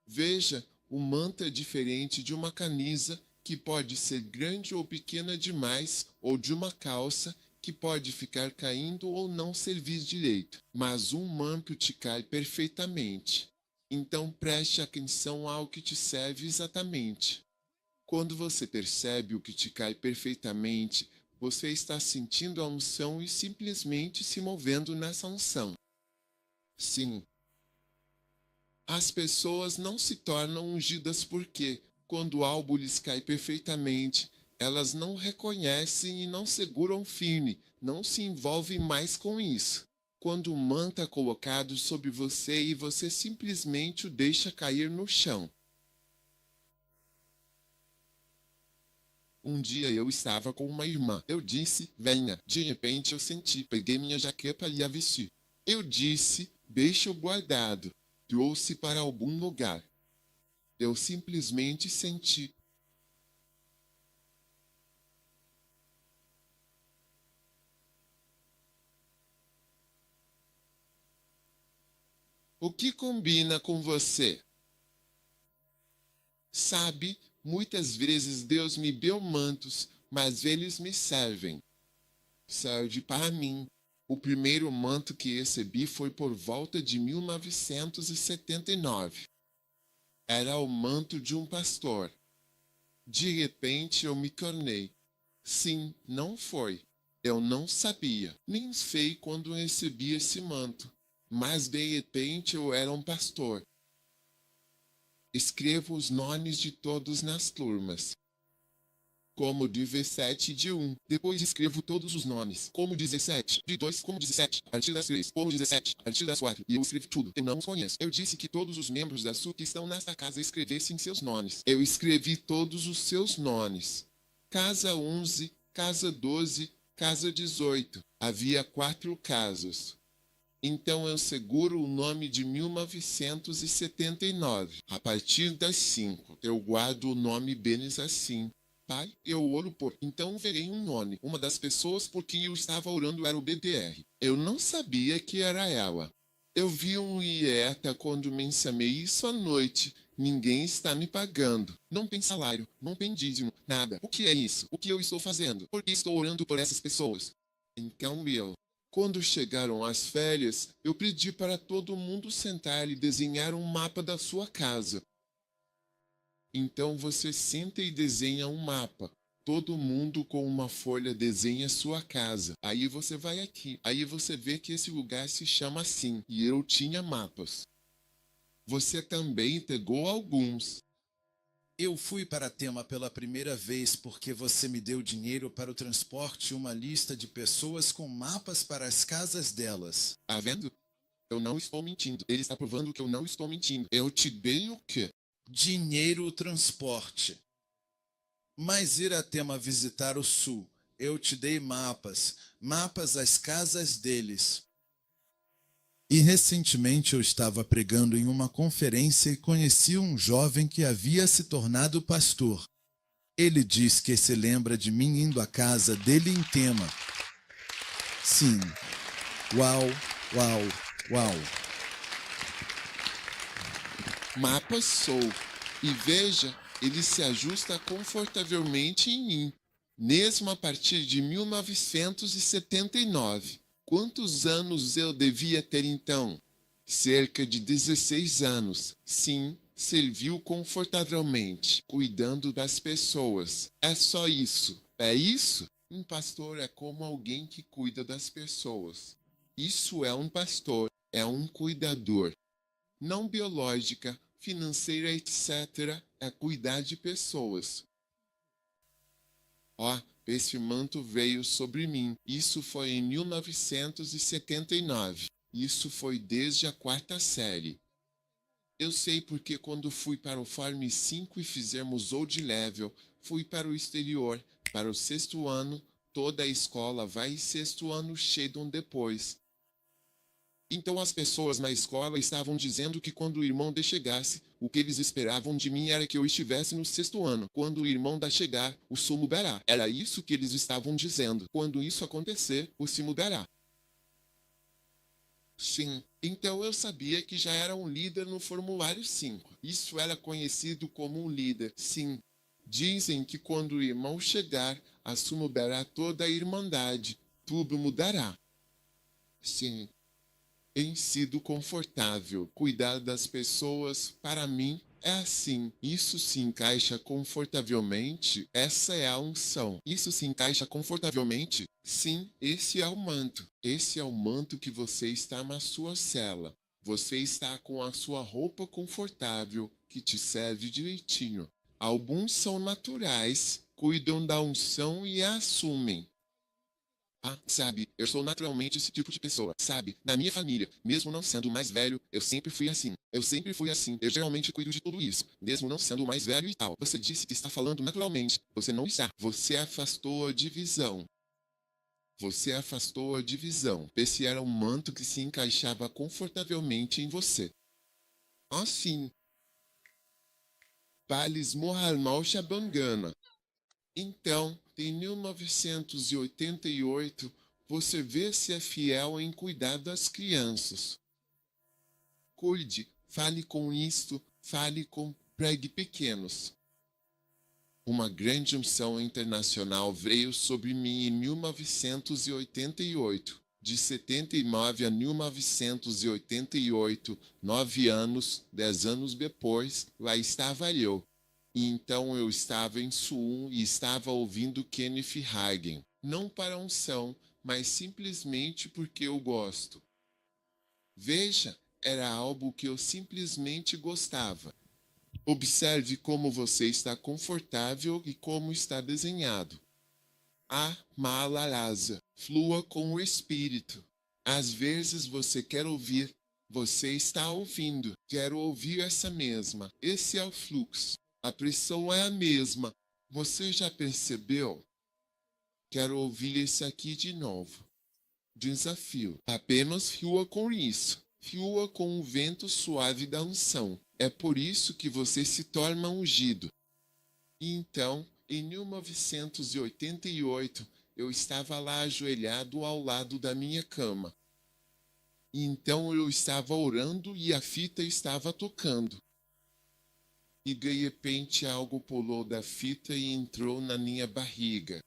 Speaker 1: Veja, o manto é diferente de uma camisa, que pode ser grande ou pequena demais, ou de uma calça, que pode ficar caindo ou não servir direito. Mas um manto te cai perfeitamente. Então preste atenção ao que te serve exatamente. Quando você percebe o que te cai perfeitamente, você está sentindo a unção e simplesmente se movendo nessa unção. Sim. As pessoas não se tornam ungidas porque, quando algo lhes cai perfeitamente, elas não reconhecem e não seguram firme, não se envolvem mais com isso. Quando o manto é colocado sobre você e você simplesmente o deixa cair no chão. Um dia eu estava com uma irmã. Eu disse, venha. De repente eu senti, peguei minha jaqueta e a vesti. Eu disse, deixa-o guardado. Trouxe para algum lugar. Eu simplesmente senti. O que combina com você? Sabe, muitas vezes Deus me deu mantos, mas eles me servem. Serve para mim. O primeiro manto que recebi foi por volta de 1979. Era o manto de um pastor. De repente eu me tornei. Sim, não foi. Eu não sabia, nem sei quando recebi esse manto. Mas de repente eu era um pastor. Escrevo os nomes de todos nas turmas. Como 17 de 1. Depois escrevo todos os nomes. Como 17. De 2. Como 17. A partir das 3. Como 17. A partir das 4. E eu escrevi tudo. Eu não os conheço. Eu disse que todos os membros da SU que estão nesta casa escrevessem seus nomes. Eu escrevi todos os seus nomes. Casa 11. Casa 12. Casa 18. Havia 4 casos. Então eu seguro o nome de 1979. A partir das 5, eu guardo o nome Benes assim. Pai, eu oro por. Então verei um nome. Uma das pessoas por quem eu estava orando era o BDR. Eu não sabia que era ela. Eu vi um IETA quando mencionei isso à noite. Ninguém está me pagando. Não tem salário, não tem dízimo, nada. O que é isso? O que eu estou fazendo? Por que estou orando por essas pessoas? Então quando chegaram as férias, eu pedi para todo mundo sentar e desenhar um mapa da sua casa. Então você senta e desenha um mapa. Todo mundo com uma folha desenha sua casa. Aí você vai aqui. Aí você vê que esse lugar se chama assim. E eu tinha mapas. Você também pegou alguns.
Speaker 2: Eu fui para Tema pela primeira vez porque você me deu dinheiro para o transporte e uma lista de pessoas com mapas para as casas delas.
Speaker 1: Tá vendo? Eu não estou mentindo. Ele está provando que eu não estou mentindo. Eu te dei o quê?
Speaker 2: Dinheiro, transporte. Mas ir a Tema visitar o sul. Eu te dei mapas às casas deles. E recentemente eu estava pregando em uma conferência e conheci um jovem que havia se tornado pastor. Ele diz que se lembra de mim indo à casa dele em Tema. Sim. Uau, uau, uau.
Speaker 1: Mapas sou. E veja, Ele se ajusta confortavelmente em mim, mesmo a partir de 1979. Quantos anos eu devia ter então? Cerca de 16 anos. Sim, serviu confortavelmente, cuidando das pessoas. É só isso. É isso? Um pastor é como alguém que cuida das pessoas. Isso é um pastor, é um cuidador. Não biológica, financeira, etc. É cuidar de pessoas. Ó, esse manto veio sobre mim. Isso foi em 1979. Isso foi desde a 4ª série. Eu sei porque quando fui para o Form 5 e fizemos old level, fui para o exterior, para o 6º ano, toda a escola vai e 6º ano chegam depois. Então as pessoas na escola estavam dizendo que quando o irmão D chegasse, o que eles esperavam de mim era que eu estivesse no 6º ano. Quando o irmão D chegar, o Su mudará. Era isso que eles estavam dizendo. Quando isso acontecer, o Se mudará. Sim, então eu sabia que já era um líder no formulário 5. Isso era conhecido como um líder. Sim, dizem que quando o irmão chegar, a Su mudará toda a irmandade. Tudo mudará. Sim. Em sido confortável, cuidar das pessoas, para mim, é assim. Isso se encaixa confortavelmente? Essa é a unção. Isso se encaixa confortavelmente? Sim, esse é o manto. Esse é o manto que você está na sua cela. Você está com a sua roupa confortável, que te serve direitinho. Alguns são naturais, cuidam da unção e a assumem. Ah, sabe, eu sou naturalmente esse tipo de pessoa, sabe? Na minha família, mesmo não sendo o mais velho, eu sempre fui assim. Eu sempre fui assim. Eu geralmente cuido de tudo isso, mesmo não sendo o mais velho e tal. Você disse que está falando naturalmente. Você não está. Você afastou a divisão. Você afastou a divisão. Esse era um manto que se encaixava confortavelmente em você. Ah, sim. Pales Moharmal Shabangana. Então, em 1988, você vê se é fiel em cuidar das crianças. Cuide, fale com isto, fale com pregue pequenos. Uma grande unção internacional veio sobre mim em 1988. De 79 a 1988, 9 anos, 10 anos depois, lá estava eu. E então eu estava em Suum e estava ouvindo Kenneth Hagin. Não para unção, mas simplesmente porque eu gosto. Veja, era algo que eu simplesmente gostava. Observe como você está confortável e como está desenhado. A Malarasa, flua com o espírito. Às vezes você quer ouvir, você está ouvindo. Quero ouvir essa mesma. Esse é o fluxo. A pressão é a mesma. Você já percebeu? Quero ouvir esse aqui de novo. Desafio. Apenas flua com isso. Flua com o vento suave da unção. É por isso que você se torna ungido. E então, em 1988, eu estava lá ajoelhado ao lado da minha cama. E então eu estava orando e a fita estava tocando. E de repente algo pulou da fita e entrou na minha barriga.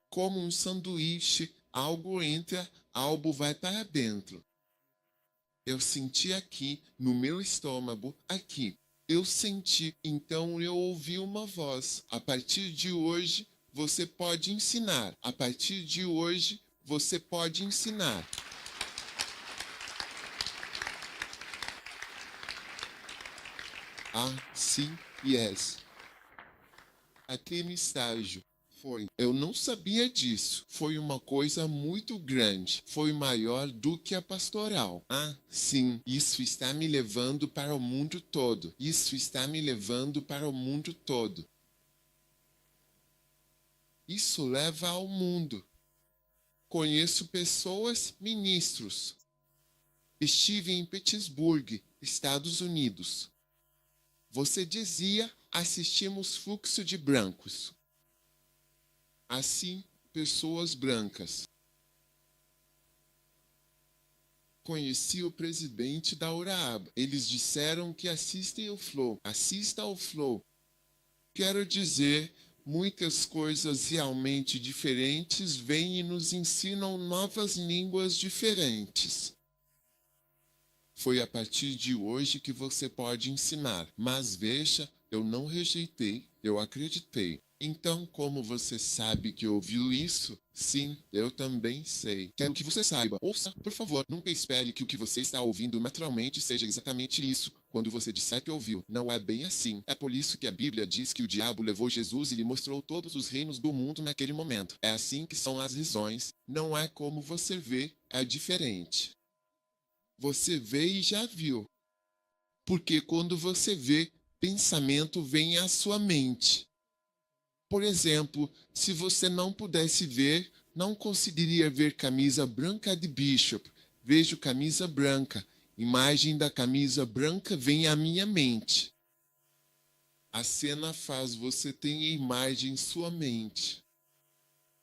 Speaker 1: Como um sanduíche, algo entra, algo vai para dentro. Eu senti aqui, no meu estômago, aqui. Eu senti, então eu ouvi uma voz. A partir de hoje, você pode ensinar. A partir de hoje, você pode ensinar. Ah, sim, yes. Aquele estágio foi. Eu não sabia disso. Foi uma coisa muito grande. Foi maior do que a pastoral. Ah, sim. Isso está me levando para o mundo todo. Isso está me levando para o mundo todo. Isso leva ao mundo. Conheço pessoas, ministros. Estive em Pittsburgh, Estados Unidos. Você dizia, assistimos fluxo de brancos. Assim, pessoas brancas. Conheci o presidente da Uraaba. Eles disseram que assistem ao Flow. Assista ao Flow. Quero dizer, muitas coisas realmente diferentes vêm e nos ensinam novas línguas diferentes. Foi a partir de hoje que você pode ensinar. Mas veja, eu não rejeitei, eu acreditei. Então, como você sabe que ouviu isso? Sim, eu também sei. Quero que você saiba. Ouça, por favor. Nunca espere que o que você está ouvindo naturalmente seja exatamente isso. Quando você disser que ouviu, não é bem assim. É por isso que a Bíblia diz que o diabo levou Jesus e lhe mostrou todos os reinos do mundo naquele momento. É assim que são as visões. Não é como você vê, é diferente. Você vê e já viu. Porque quando você vê, pensamento vem à sua mente. Por exemplo, se você não pudesse ver, não conseguiria ver camisa branca de Bishop. Vejo camisa branca. Imagem da camisa branca vem à minha mente. A cena faz você ter a imagem em sua mente.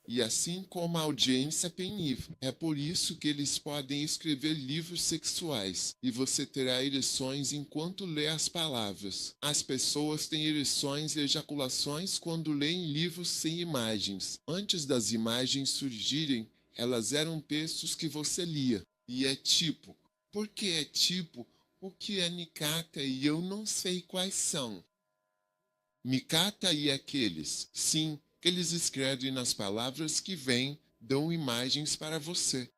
Speaker 1: E assim como a audiência é penívora, é por isso que eles podem escrever livros sexuais e você terá ereções enquanto lê as palavras. As pessoas têm ereções e ejaculações quando leem livros sem imagens. Antes das imagens surgirem, elas eram textos que você lia. E é tipo. Por que é tipo? O que é Nikata e eu não sei quais são. Mikata e aqueles, sim, eles escrevem nas palavras que vêm, dão imagens para você.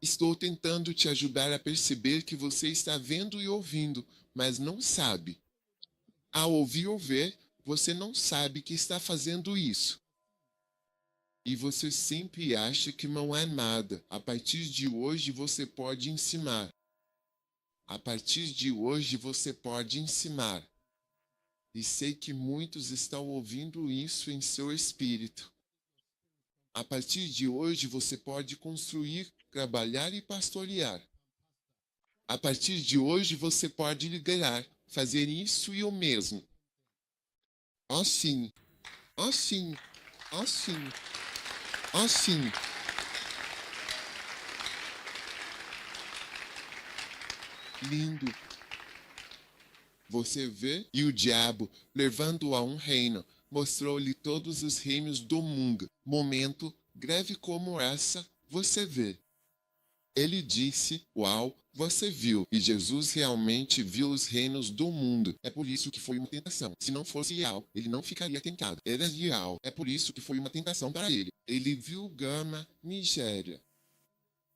Speaker 1: Estou tentando te ajudar a perceber que você está vendo e ouvindo, mas não sabe. Ao ouvir ou ver, você não sabe que está fazendo isso. E você sempre acha que não é nada. A partir de hoje você pode ensinar. A partir de hoje você pode ensinar. E sei que muitos estão ouvindo isso em seu espírito. A partir de hoje você pode construir, trabalhar e pastorear. A partir de hoje você pode liderar, fazer isso e o mesmo. Ó sim, ó sim, ó sim, ó sim. Lindo. Você vê? E o diabo, levando-o a um reino, mostrou-lhe todos os reinos do mundo. Momento, greve como essa, você vê. Ele disse, uau, você viu. E Jesus realmente viu os reinos do mundo. É por isso que foi uma tentação. Se não fosse real, ele não ficaria tentado. Era real. É por isso que foi uma tentação para ele. Ele viu Gama, Nigéria.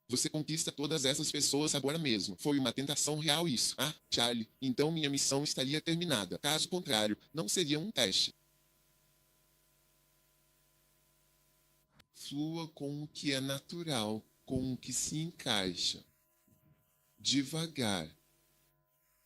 Speaker 1: Você conquista todas essas pessoas agora mesmo. Foi uma tentação real isso. Ah, Charlie, então minha missão estaria terminada. Caso contrário, não seria um teste. Flua com o que é natural, com o que se encaixa. Devagar.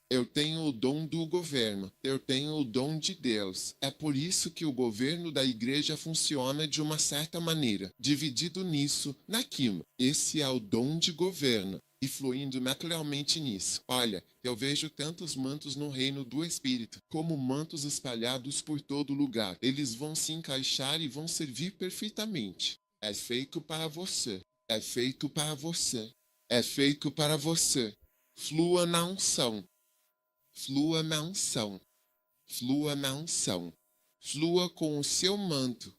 Speaker 1: Eu tenho o dom do governo, eu tenho o dom de Deus. É por isso que o governo da igreja funciona de uma certa maneira, dividido nisso, naquilo. Esse é o dom de governo. E fluindo naturalmente nisso. Olha, eu vejo tantos mantos no reino do Espírito, como mantos espalhados por todo lugar. Eles vão se encaixar e vão servir perfeitamente. É feito para você. É feito para você. É feito para você. Flua na unção. Flua na unção. Flua na unção. Flua com o seu manto.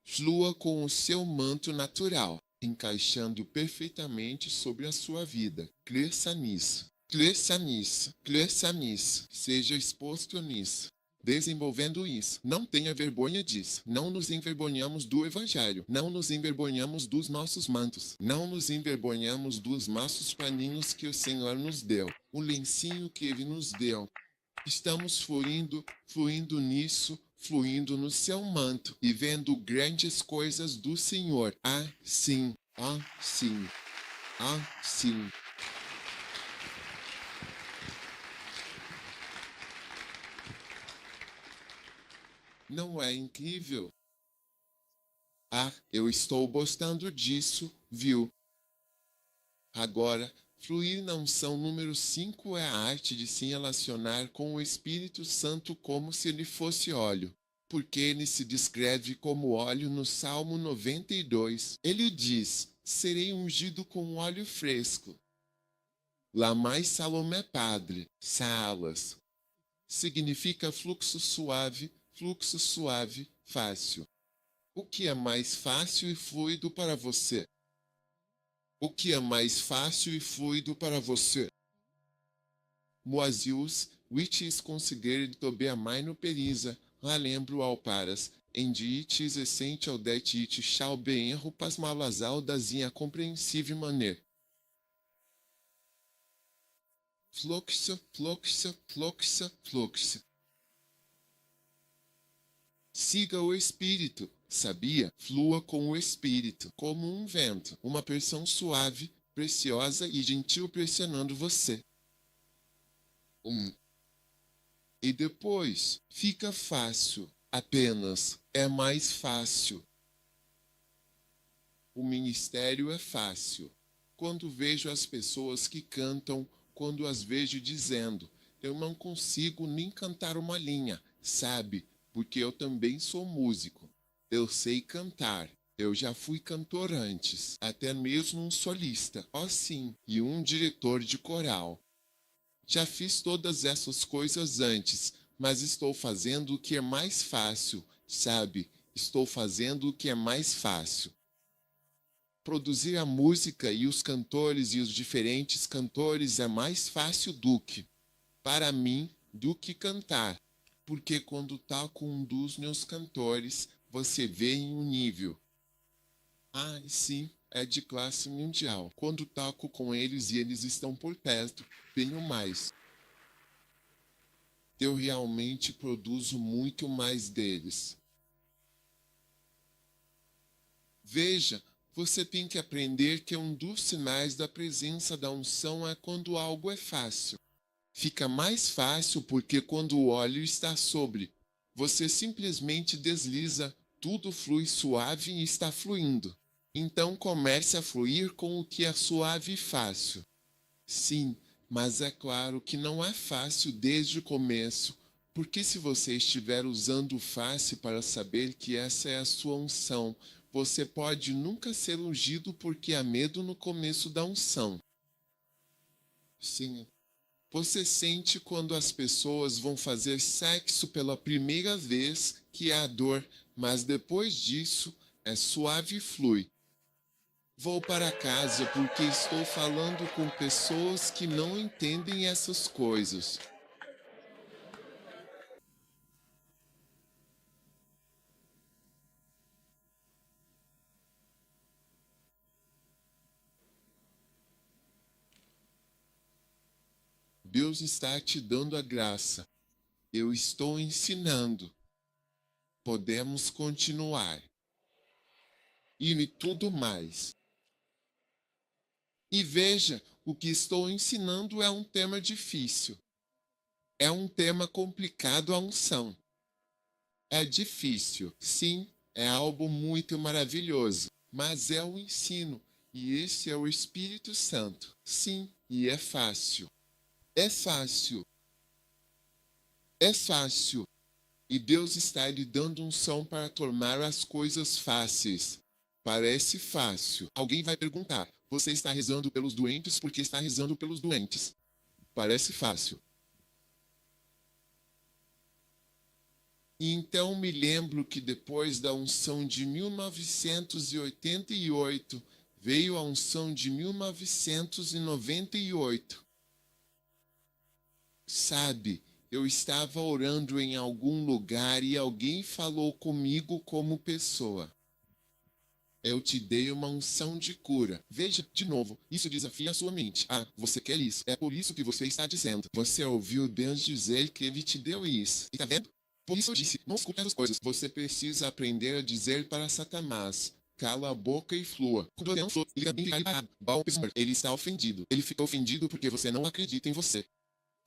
Speaker 1: Flua com o seu manto natural, encaixando perfeitamente sobre a sua vida. Cresça nisso. Cresça nisso. Cresça nisso. Seja exposto nisso. Desenvolvendo isso. Não tenha vergonha disso. Não nos envergonhamos do Evangelho. Não nos envergonhamos dos nossos mantos. Não nos envergonhamos dos nossos paninhos que o Senhor nos deu. O lencinho que Ele nos deu. Estamos fluindo nisso, fluindo no seu manto e vendo grandes coisas do Senhor. Ah, sim. Ah, sim. Ah, sim. Não é incrível? Ah, eu estou gostando disso, viu? Agora, Fluir na unção número 5 é a arte de se relacionar com o Espírito Santo como se ele fosse óleo, porque ele se descreve como óleo no Salmo 92. Ele diz: serei ungido com óleo fresco. Lamai Salomé Padre, Salas. Significa fluxo suave, fácil. O que é mais fácil e fluido para você? O que é mais fácil e fluido para você? Moasius, which is considered to be a minor perisa, lá lembro ao paras, and it is essential that it shall be enro pas malazal das in a comprehensive maneira. Fluxo. Siga o Espírito, sabia? Flua com o Espírito, como um vento, uma pressão suave, preciosa e gentil pressionando você. E depois, fica fácil, apenas, é mais fácil. O ministério é fácil. Quando vejo as pessoas que cantam, quando as vejo dizendo, eu não consigo nem cantar uma linha, sabe? Porque eu também sou músico. Eu sei cantar. Eu já fui cantor antes, até mesmo um solista, sim, e um diretor de coral. Já fiz todas essas coisas antes, mas estou fazendo o que é mais fácil, sabe? Estou fazendo o que é mais fácil. Produzir a música e os cantores e os diferentes cantores é mais fácil para mim, do que cantar. Porque quando toco um dos meus cantores, você vê em um nível. Sim, é de classe mundial. Quando toco com eles e eles estão por perto, venho mais. Eu realmente produzo muito mais deles. Veja, você tem que aprender que um dos sinais da presença da unção é quando algo é fácil. Fica mais fácil porque quando o óleo está sobre, você simplesmente desliza, tudo flui suave e está fluindo. Então comece a fluir com o que é suave e fácil. Sim, mas é claro que não é fácil desde o começo, porque se você estiver usando o fácil para saber que essa é a sua unção, você pode nunca ser ungido porque há medo no começo da unção. Sim. Você sente quando as pessoas vão fazer sexo pela primeira vez, que é a dor, mas depois disso é suave e flui. Vou para casa porque estou falando com pessoas que não entendem essas coisas. Deus está te dando a graça. Eu estou ensinando. Podemos continuar. E tudo mais. E veja, o que estou ensinando é um tema difícil. É um tema complicado a unção. É difícil, sim, é algo muito maravilhoso, mas é o ensino, e esse é o Espírito Santo. Sim, e é fácil. É fácil. É fácil. E Deus está lhe dando unção para tornar as coisas fáceis. Parece fácil. Alguém vai perguntar: você está rezando pelos doentes porque está rezando pelos doentes? Parece fácil. E então me lembro que depois da unção de 1988, veio a unção de 1998. Sabe, eu estava orando em algum lugar e alguém falou comigo como pessoa. Eu te dei uma unção de cura. Veja, de novo, isso desafia a sua mente. Você quer isso. É por isso que você está dizendo. Você ouviu Deus dizer que ele te deu isso. E tá vendo? Por isso eu disse, não escute essas coisas. Você precisa aprender a dizer para Satanás: cala a boca e flua. Quando ele não flua, ele também fica parado. Ele está ofendido. Ele ficou ofendido porque você não acredita em você.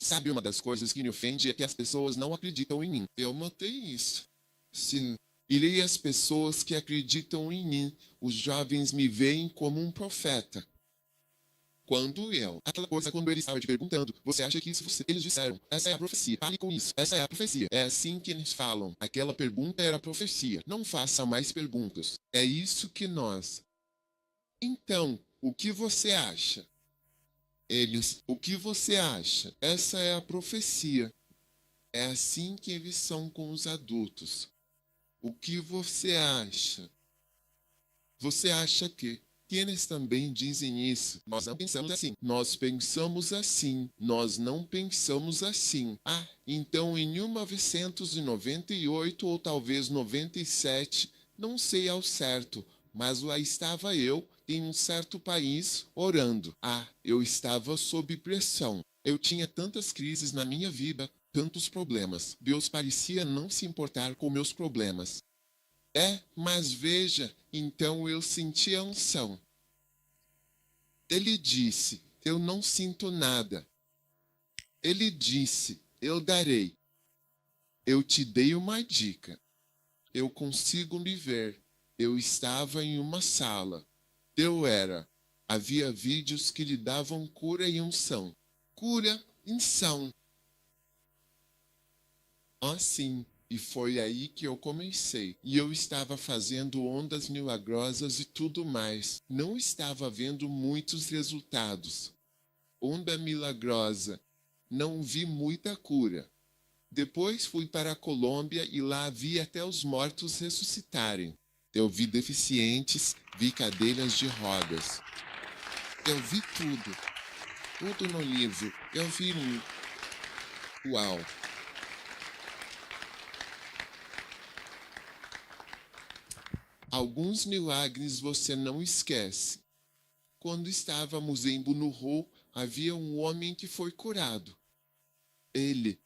Speaker 1: Sabe, uma das coisas que me ofende é que as pessoas não acreditam em mim. Eu notei isso. Sim. Irei às pessoas que acreditam em mim. Os jovens me veem como um profeta. Quando ele estava te perguntando, você acha que eles disseram, essa é a profecia, fale com isso, essa é a profecia. É assim que eles falam. Aquela pergunta era a profecia. Não faça mais perguntas. É isso que nós. Então, o que você acha? O que você acha? Essa é a profecia. É assim que eles são com os adultos. O que você acha? Você acha que eles também dizem isso? Nós não pensamos assim. Nós pensamos assim. Nós não pensamos assim. Ah, então em 1998 ou talvez 97, não sei ao certo, mas lá estava eu em um certo país orando. Ah, eu estava sob pressão. Eu tinha tantas crises na minha vida, tantos problemas. Deus parecia não se importar com meus problemas. Mas veja, então eu senti a unção. Ele disse, eu não sinto nada. Ele disse, eu darei. Eu te dei uma dica. Eu consigo me ver. Eu estava em uma sala. Eu era. Havia vídeos que lhe davam cura e unção. Cura, unção. Sim. E foi aí que eu comecei. E eu estava fazendo ondas milagrosas e tudo mais. Não estava vendo muitos resultados. Onda milagrosa. Não vi muita cura. Depois fui para a Colômbia e lá vi até os mortos ressuscitarem. Eu vi deficientes, vi cadeiras de rodas. Eu vi tudo. Tudo no livro. Eu vi. Uau! Alguns milagres você não esquece. Quando estávamos em Bunuhu, havia um homem que foi curado. Ele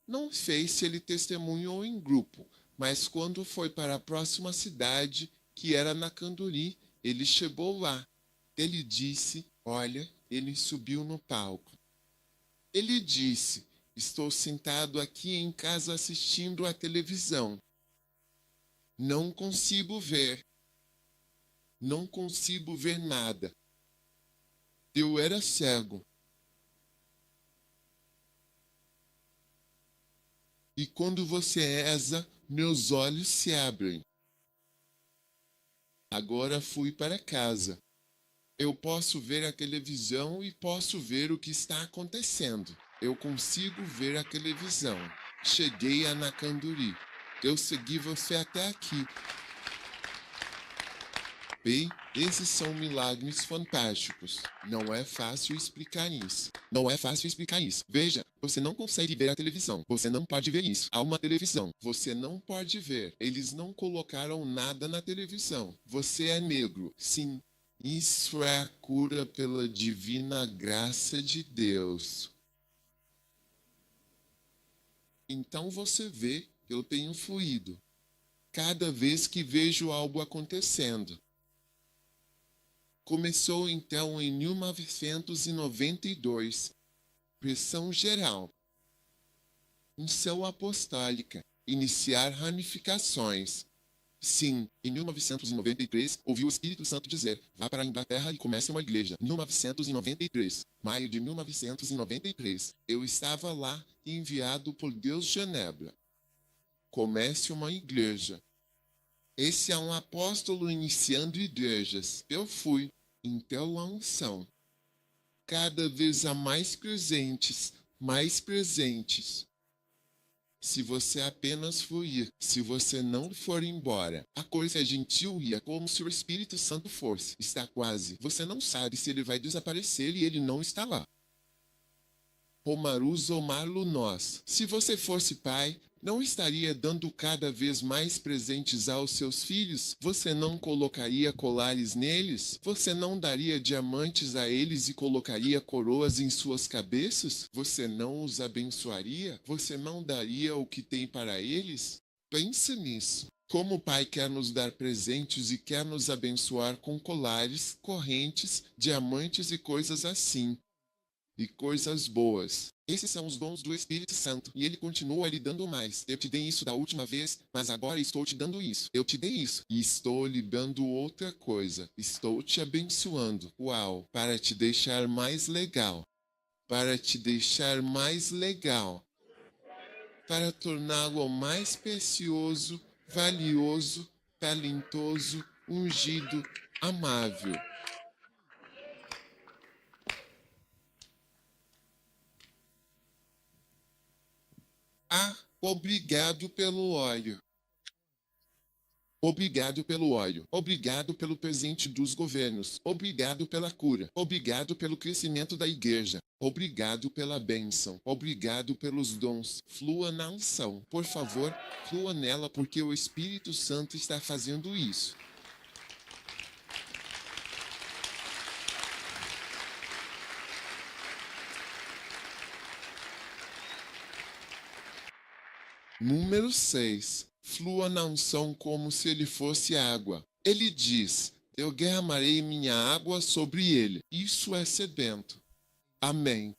Speaker 1: não sei se ele testemunhou em grupo, mas quando foi para a próxima cidade, que era na Canduri, ele chegou lá. Ele disse, olha, ele subiu no palco. Ele disse, estou sentado aqui em casa assistindo à televisão. Não consigo ver. Não consigo ver nada. Eu era cego. E quando você reza, meus olhos se abrem. Agora fui para casa. Eu posso ver a televisão e posso ver o que está acontecendo. Eu consigo ver a televisão. Cheguei a Nakanduri. Eu segui você até aqui. Bem, esses são milagres fantásticos. Não é fácil explicar isso. Não é fácil explicar isso. Veja, você não consegue ver a televisão. Você não pode ver isso. Há uma televisão. Você não pode ver. Eles não colocaram nada na televisão. Você é negro. Sim. Isso é a cura pela divina graça de Deus. Então você vê, eu tenho fluído. Cada vez que vejo algo acontecendo. Começou então em 1992. Pressão geral. Unção apostólica. Iniciar ramificações. Sim, em 1993, ouvi o Espírito Santo dizer, vá para a Inglaterra e comece uma igreja. 1993, maio de 1993, eu estava lá, enviado por Deus de Genebra. Comece uma igreja. Esse é um apóstolo iniciando igrejas. Eu fui. Então a unção. Cada vez há mais presentes, mais presentes. Se você apenas fluir, se você não for embora, a coisa é gentil e é como se o Espírito Santo fosse. Está quase. Você não sabe se ele vai desaparecer e ele não está lá. Romarus Omarlo nós. Se você fosse pai, não estaria dando cada vez mais presentes aos seus filhos? Você não colocaria colares neles? Você não daria diamantes a eles e colocaria coroas em suas cabeças? Você não os abençoaria? Você não daria o que tem para eles? Pense nisso. Como o Pai quer nos dar presentes e quer nos abençoar com colares, correntes, diamantes e coisas assim. e coisas boas. Esses são os dons do Espírito Santo. E ele continua lhe dando mais. Eu te dei isso da última vez, mas agora estou te dando isso. Eu te dei isso. E estou lhe dando outra coisa. Estou te abençoando. Uau! Para te deixar mais legal. Para te deixar mais legal. Para torná-lo mais precioso, valioso, talentoso, ungido, amável. Ah, obrigado pelo óleo. Obrigado pelo óleo. Obrigado pelo presente dos governos. Obrigado pela cura. Obrigado pelo crescimento da igreja. Obrigado pela bênção. Obrigado pelos dons. Flua na unção. Por favor, flua nela porque o Espírito Santo está fazendo isso. Número 6. Flua na unção como se ele fosse água. Ele diz: eu derramarei minha água sobre ele. Isso é sedento. Amém.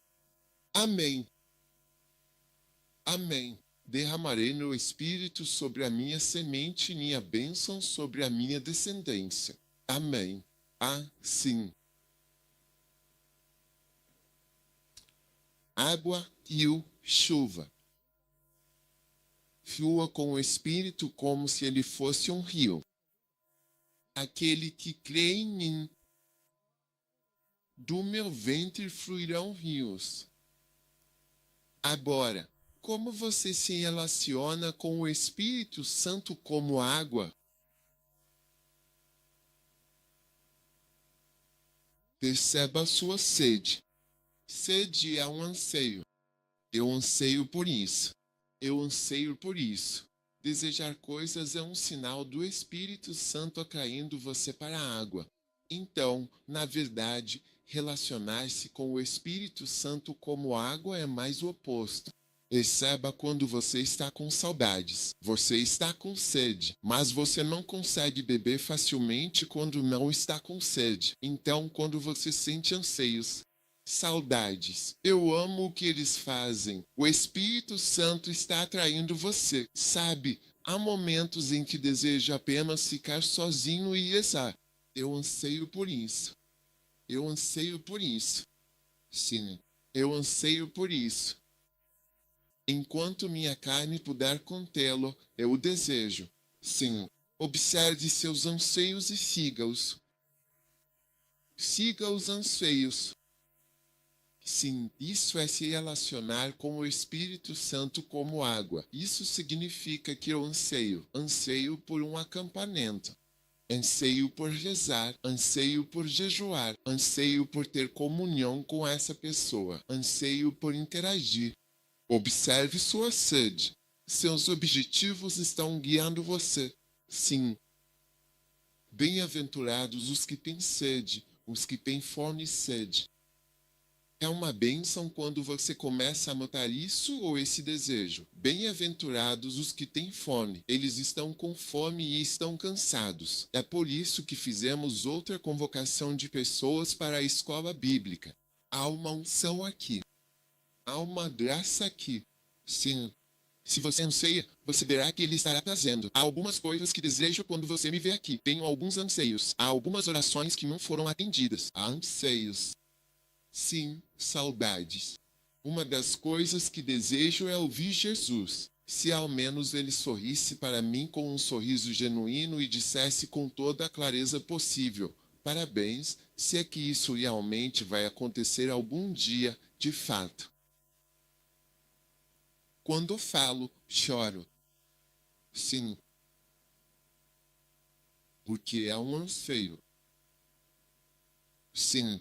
Speaker 1: Amém. Amém. Derramarei meu espírito sobre a minha semente e minha bênção sobre a minha descendência. Amém. Assim. Água, rio, chuva. Flua com o Espírito como se ele fosse um rio. Aquele que crê em mim, do meu ventre fluirão rios. Agora, como você se relaciona com o Espírito Santo como água? Perceba a sua sede. Sede é um anseio. Eu anseio por isso. Eu anseio por isso. Desejar coisas é um sinal do Espírito Santo atraindo você para a água. Então, na verdade, relacionar-se com o Espírito Santo como água é mais o oposto. Perceba quando você está com saudades. Você está com sede, mas você não consegue beber facilmente quando não está com sede. Então, quando você sente anseios, saudades. Eu amo o que eles fazem. O Espírito Santo está atraindo você. Sabe, há momentos em que deseja apenas ficar sozinho e rezar. Eu anseio por isso. Eu anseio por isso. Sim, eu anseio por isso. Enquanto minha carne puder contê-lo, eu o desejo. Sim, observe seus anseios e siga-os. Siga os anseios. Sim, isso é se relacionar com o Espírito Santo como água. Isso significa que eu anseio por um acampamento. Anseio por rezar, anseio por jejuar, anseio por ter comunhão com essa pessoa, anseio por interagir. Observe sua sede. Seus objetivos estão guiando você. Sim. Bem-aventurados os que têm sede, os que têm fome e sede. É uma bênção quando você começa a notar isso ou esse desejo. Bem-aventurados os que têm fome. Eles estão com fome e estão cansados. É por isso que fizemos outra convocação de pessoas para a escola bíblica. Há uma unção aqui. Há uma graça aqui. Sim. Se você anseia, você verá que ele estará trazendo. Há algumas coisas que desejo quando você me vê aqui. Tenho alguns anseios. Há algumas orações que não foram atendidas. Há anseios. Sim, saudades. Uma das coisas que desejo é ouvir Jesus. Se ao menos ele sorrisse para mim com um sorriso genuíno e dissesse com toda a clareza possível: parabéns, se é que isso realmente vai acontecer algum dia, de fato. Quando falo, choro. Sim. Porque é um anseio. Sim.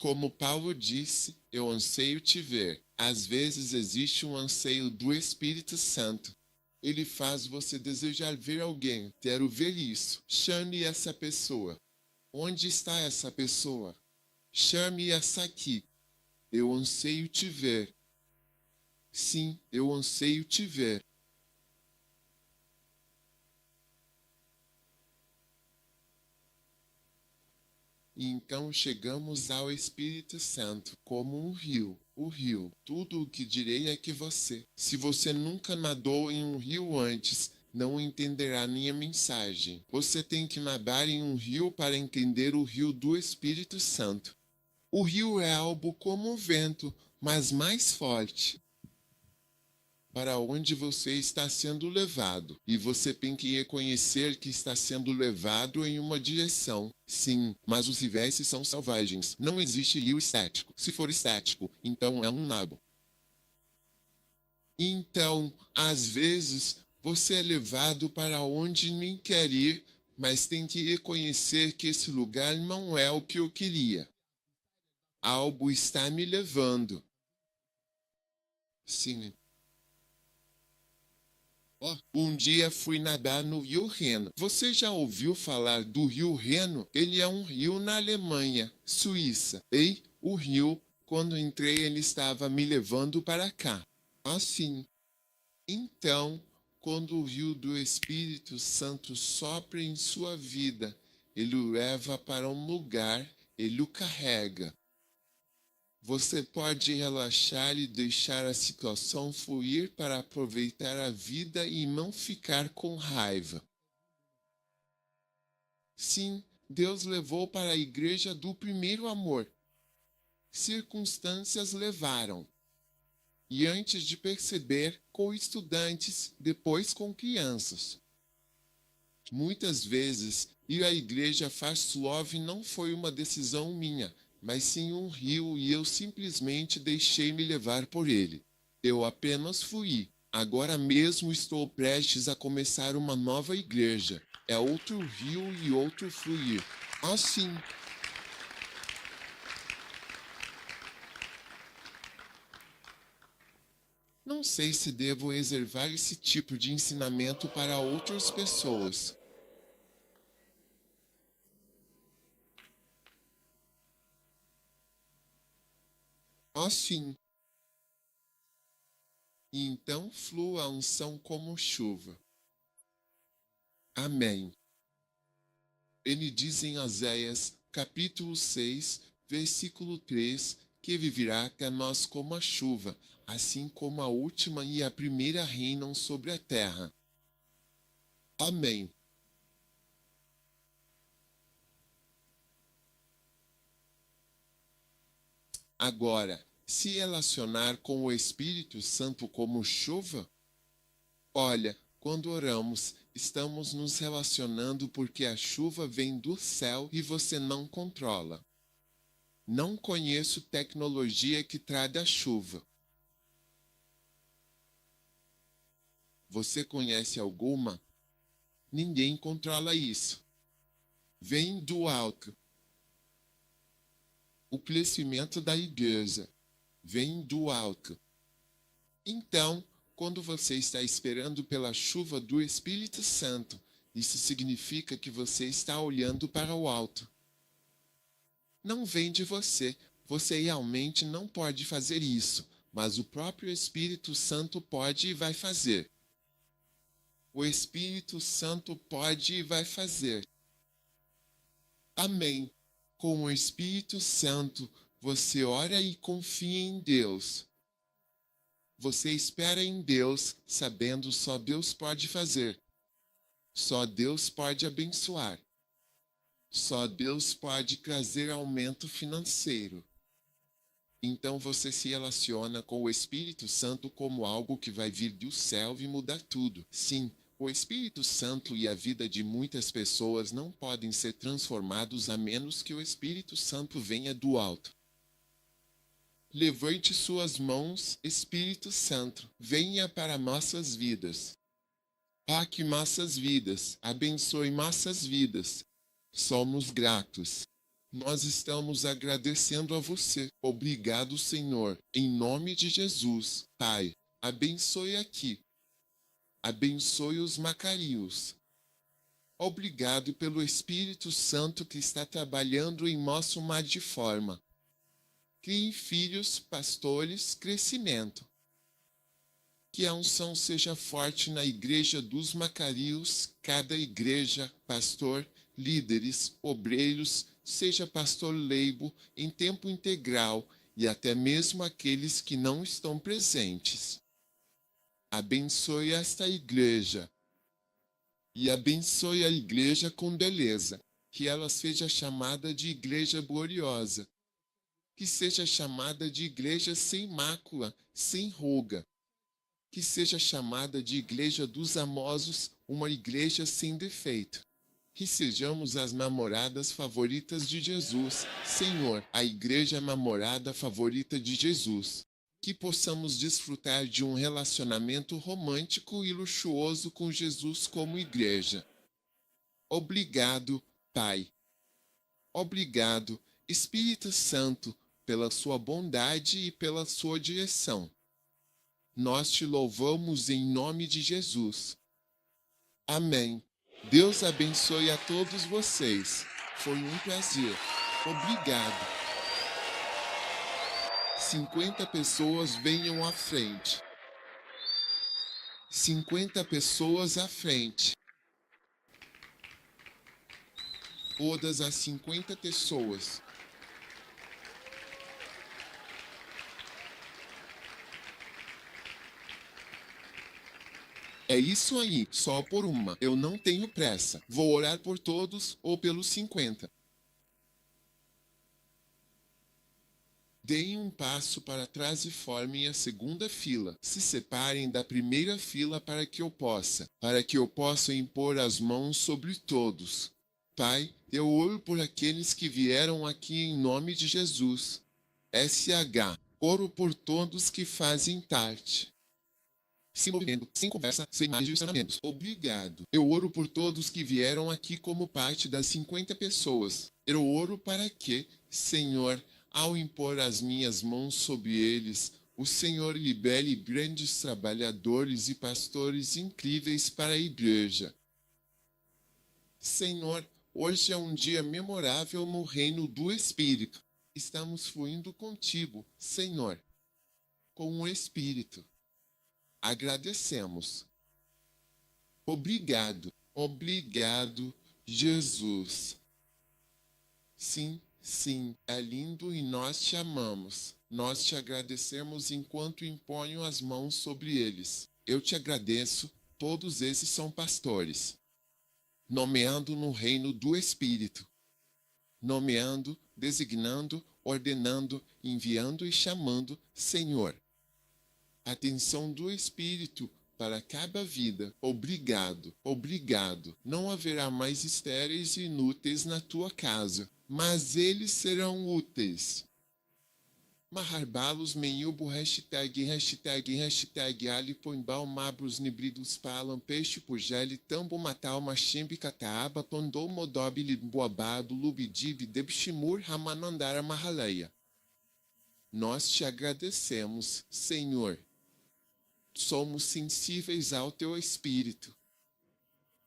Speaker 1: Como Paulo disse, eu anseio te ver. Às vezes existe um anseio do Espírito Santo. Ele faz você desejar ver alguém. Quero ver isso. Chame essa pessoa. Onde está essa pessoa? Chame essa aqui. Eu anseio te ver. Sim, eu anseio te ver. E então chegamos ao Espírito Santo como um rio. O rio. Tudo o que direi é que você, se você nunca nadou em um rio antes, não entenderá minha mensagem. Você tem que nadar em um rio para entender o rio do Espírito Santo. O rio é algo como o vento, mas mais forte, para onde você está sendo levado. E você tem que reconhecer que está sendo levado em uma direção. Sim, mas os rivais são selvagens. Não existe rio estático. Se for estático, então é um nabo. Então, às vezes, você é levado para onde nem quer ir, mas tem que reconhecer que esse lugar não é o que eu queria. Algo está me levando. Sim. Um dia fui nadar no Rio Reno. Você já ouviu falar do Rio Reno? Ele é um rio na Alemanha, Suíça. E o rio, quando entrei, ele estava me levando para cá. Assim. Então, quando o rio do Espírito Santo sopra em sua vida, ele o leva para um lugar, ele o carrega. Você pode relaxar e deixar a situação fluir para aproveitar a vida e não ficar com raiva. Sim, Deus levou para a igreja do primeiro amor. Circunstâncias levaram. E antes de perceber, com estudantes, depois com crianças. Muitas vezes, ir à igreja Fast Love não foi uma decisão minha, mas sim um rio e eu simplesmente deixei-me levar por ele. Eu apenas fui. Agora mesmo estou prestes a começar uma nova igreja. É outro rio e outro fluir. Assim. Não sei se devo reservar esse tipo de ensinamento para outras pessoas. Assim. E então flua a unção como chuva. Amém. Ele diz em Oséias, capítulo 6, versículo 3, que virá a nós como a chuva, assim como a última e a primeira reinam sobre a terra. Amém. Agora, se relacionar com o Espírito Santo como chuva? Olha, quando oramos, estamos nos relacionando porque a chuva vem do céu e você não controla. Não conheço tecnologia que traga chuva. Você conhece alguma? Ninguém controla isso. Vem do alto. O crescimento da igreja vem do alto. Então, quando você está esperando pela chuva do Espírito Santo, isso significa que você está olhando para o alto. Não vem de você. Você realmente não pode fazer isso, mas o próprio Espírito Santo pode e vai fazer. O Espírito Santo pode e vai fazer. Amém. Com o Espírito Santo, você ora e confia em Deus. Você espera em Deus, sabendo só Deus pode fazer. Só Deus pode abençoar. Só Deus pode trazer aumento financeiro. Então você se relaciona com o Espírito Santo como algo que vai vir do céu e mudar tudo. Sim, o Espírito Santo e a vida de muitas pessoas não podem ser transformados a menos que o Espírito Santo venha do alto. Levante suas mãos, Espírito Santo, venha para nossas vidas. Paque nossas vidas, abençoe nossas vidas. Somos gratos. Nós estamos agradecendo a você. Obrigado, Senhor. Em nome de Jesus, Pai, abençoe aqui. Abençoe os Macarios. Obrigado pelo Espírito Santo que está trabalhando em nosso mar de forma. Criem filhos, pastores, crescimento. Que a unção seja forte na igreja dos Macarios, cada igreja, pastor, líderes, obreiros, seja pastor leibo em tempo integral e até mesmo aqueles que não estão presentes. Abençoe esta igreja e abençoe a igreja com beleza, que ela seja chamada de igreja gloriosa, que seja chamada de igreja sem mácula, sem ruga, que seja chamada de igreja dos amosos, uma igreja sem defeito. Que sejamos as namoradas favoritas de Jesus, Senhor, a igreja namorada favorita de Jesus. Que possamos desfrutar de um relacionamento romântico e luxuoso com Jesus como igreja. Obrigado, Pai. Obrigado, Espírito Santo, pela sua bondade e pela sua direção. Nós te louvamos em nome de Jesus. Amém. Deus abençoe a todos vocês. Foi um prazer. Obrigado. 50 pessoas venham à frente. 50 pessoas à frente. Todas as 50 pessoas. É isso aí, só por uma. Eu não tenho pressa. Vou orar por todos ou pelos 50. Deem um passo para trás e formem a segunda fila. Se separem da primeira fila para que eu possa impor as mãos sobre todos. Pai, eu oro por aqueles que vieram aqui em nome de Jesus. SH, oro por todos que fazem parte. Sem movimento, sem conversa, sem mais direcionamentos. Obrigado. Eu oro por todos que vieram aqui como parte das 50 pessoas. Eu oro para que, Senhor, ao impor as minhas mãos sobre eles, o Senhor libere grandes trabalhadores e pastores incríveis para a igreja. Senhor, hoje é um dia memorável no reino do Espírito. Estamos fluindo contigo, Senhor, com o Espírito. Agradecemos. Obrigado, obrigado, Jesus. Sim, sim, é lindo e nós te amamos. Nós te agradecemos enquanto imponho as mãos sobre eles. Eu te agradeço, todos esses são pastores. Nomeando no reino do Espírito. Nomeando, designando, ordenando, enviando e chamando, Senhor. Atenção do Espírito para cada vida. Obrigado, obrigado. Não haverá mais estéreis e inúteis na tua casa, mas eles serão úteis. Maharbalos meiubo hashtag alipoimbal mabros nibridos palam peixe pujeli tambo matal machimbi cataaba tondou modobili boabado lubidib debshimur ramanandara mahaleia. Nós te agradecemos, Senhor. Somos sensíveis ao teu Espírito.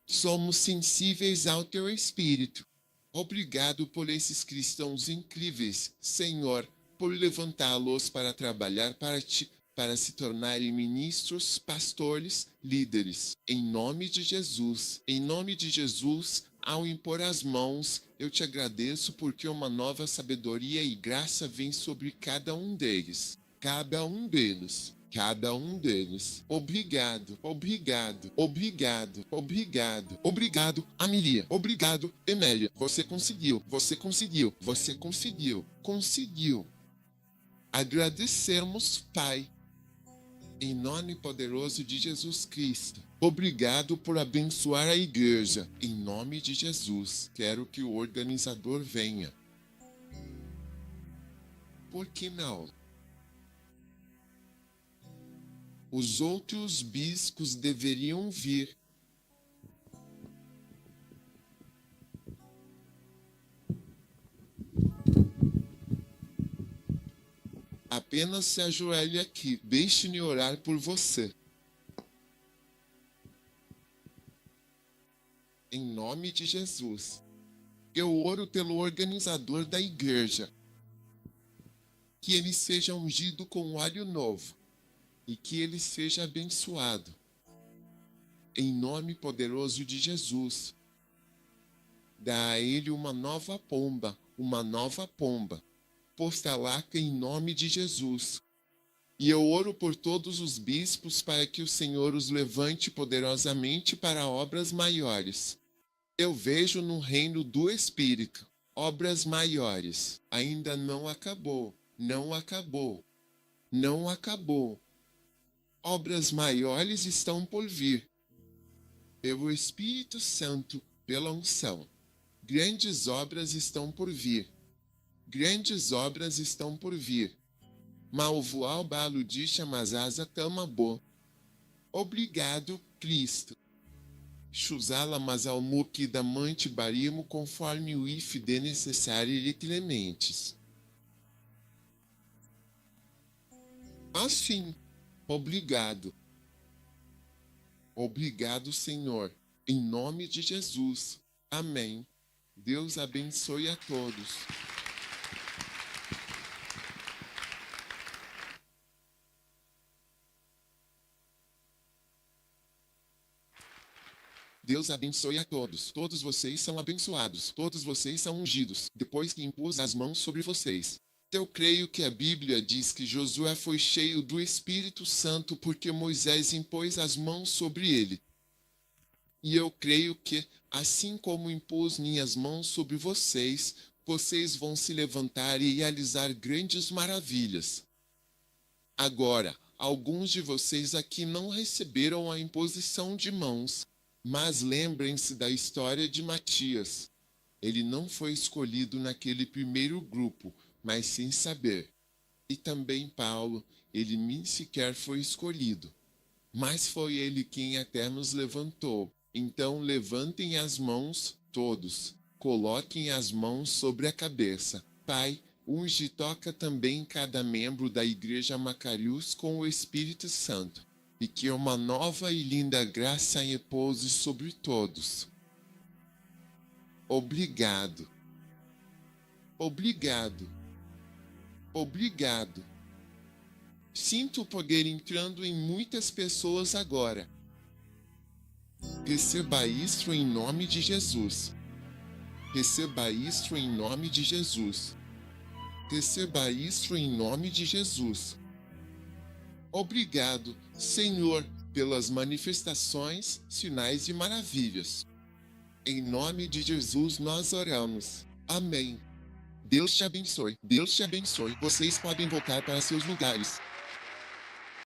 Speaker 1: Somos sensíveis ao teu Espírito. Obrigado por esses cristãos incríveis, Senhor, por levantá-los para trabalhar para ti, para se tornarem ministros, pastores, líderes. Em nome de Jesus, ao impor as mãos, eu te agradeço porque uma nova sabedoria e graça vem sobre cada um deles. Cada um deles. Cada um deles. Obrigado, obrigado, obrigado, obrigado, obrigado, Amelia. Obrigado, Emélia. Você conseguiu, você conseguiu, você conseguiu, conseguiu. Agradecemos, Pai, em nome poderoso de Jesus Cristo. Obrigado por abençoar a igreja. Em nome de Jesus, quero que o organizador venha. Por que não? Os outros bispos deveriam vir. Apenas se ajoelhe aqui. Deixe-me orar por você. Em nome de Jesus. Eu oro pelo organizador da igreja. Que ele seja ungido com óleo novo. E que ele seja abençoado. Em nome poderoso de Jesus. Dá a ele uma nova pomba, uma nova pomba. Postalaca em nome de Jesus. E eu oro por todos os bispos para que o Senhor os levante poderosamente para obras maiores. Eu vejo no reino do Espírito obras maiores. Ainda não acabou, não acabou, não acabou. Obras maiores estão por vir. Pelo Espírito Santo, pela unção. Grandes obras estão por vir. Grandes obras estão por vir. Malvoal balo de chamazasa tamabo. Obrigado, Cristo. Chuzala masalmuque da mante barimo conforme o if de necessário e clementes. Assim, obrigado. Obrigado, Senhor, em nome de Jesus. Amém. Deus abençoe a todos. Deus abençoe a todos. Todos vocês são abençoados. Todos vocês são ungidos, depois que impus as mãos sobre vocês. Eu creio que a Bíblia diz que Josué foi cheio do Espírito Santo porque Moisés impôs as mãos sobre ele. E eu creio que, assim como impus minhas mãos sobre vocês, vocês vão se levantar e realizar grandes maravilhas. Agora, alguns de vocês aqui não receberam a imposição de mãos. Mas lembrem-se da história de Matias. Ele não foi escolhido naquele primeiro grupo, mas sem saber. E também Paulo, ele nem sequer foi escolhido. Mas foi ele quem até nos levantou. Então levantem as mãos, todos. Coloquem as mãos sobre a cabeça. Pai, unge e toca também cada membro da Igreja Macarius com o Espírito Santo. E que uma nova e linda graça repouse sobre todos. Obrigado. Obrigado. Obrigado. Sinto o poder entrando em muitas pessoas agora. Receba isto em nome de Jesus. Receba isto em nome de Jesus. Receba isto em nome de Jesus. Obrigado, Senhor, pelas manifestações, sinais e maravilhas. Em nome de Jesus nós oramos. Amém. Deus te abençoe. Deus te abençoe. Vocês podem voltar para seus lugares.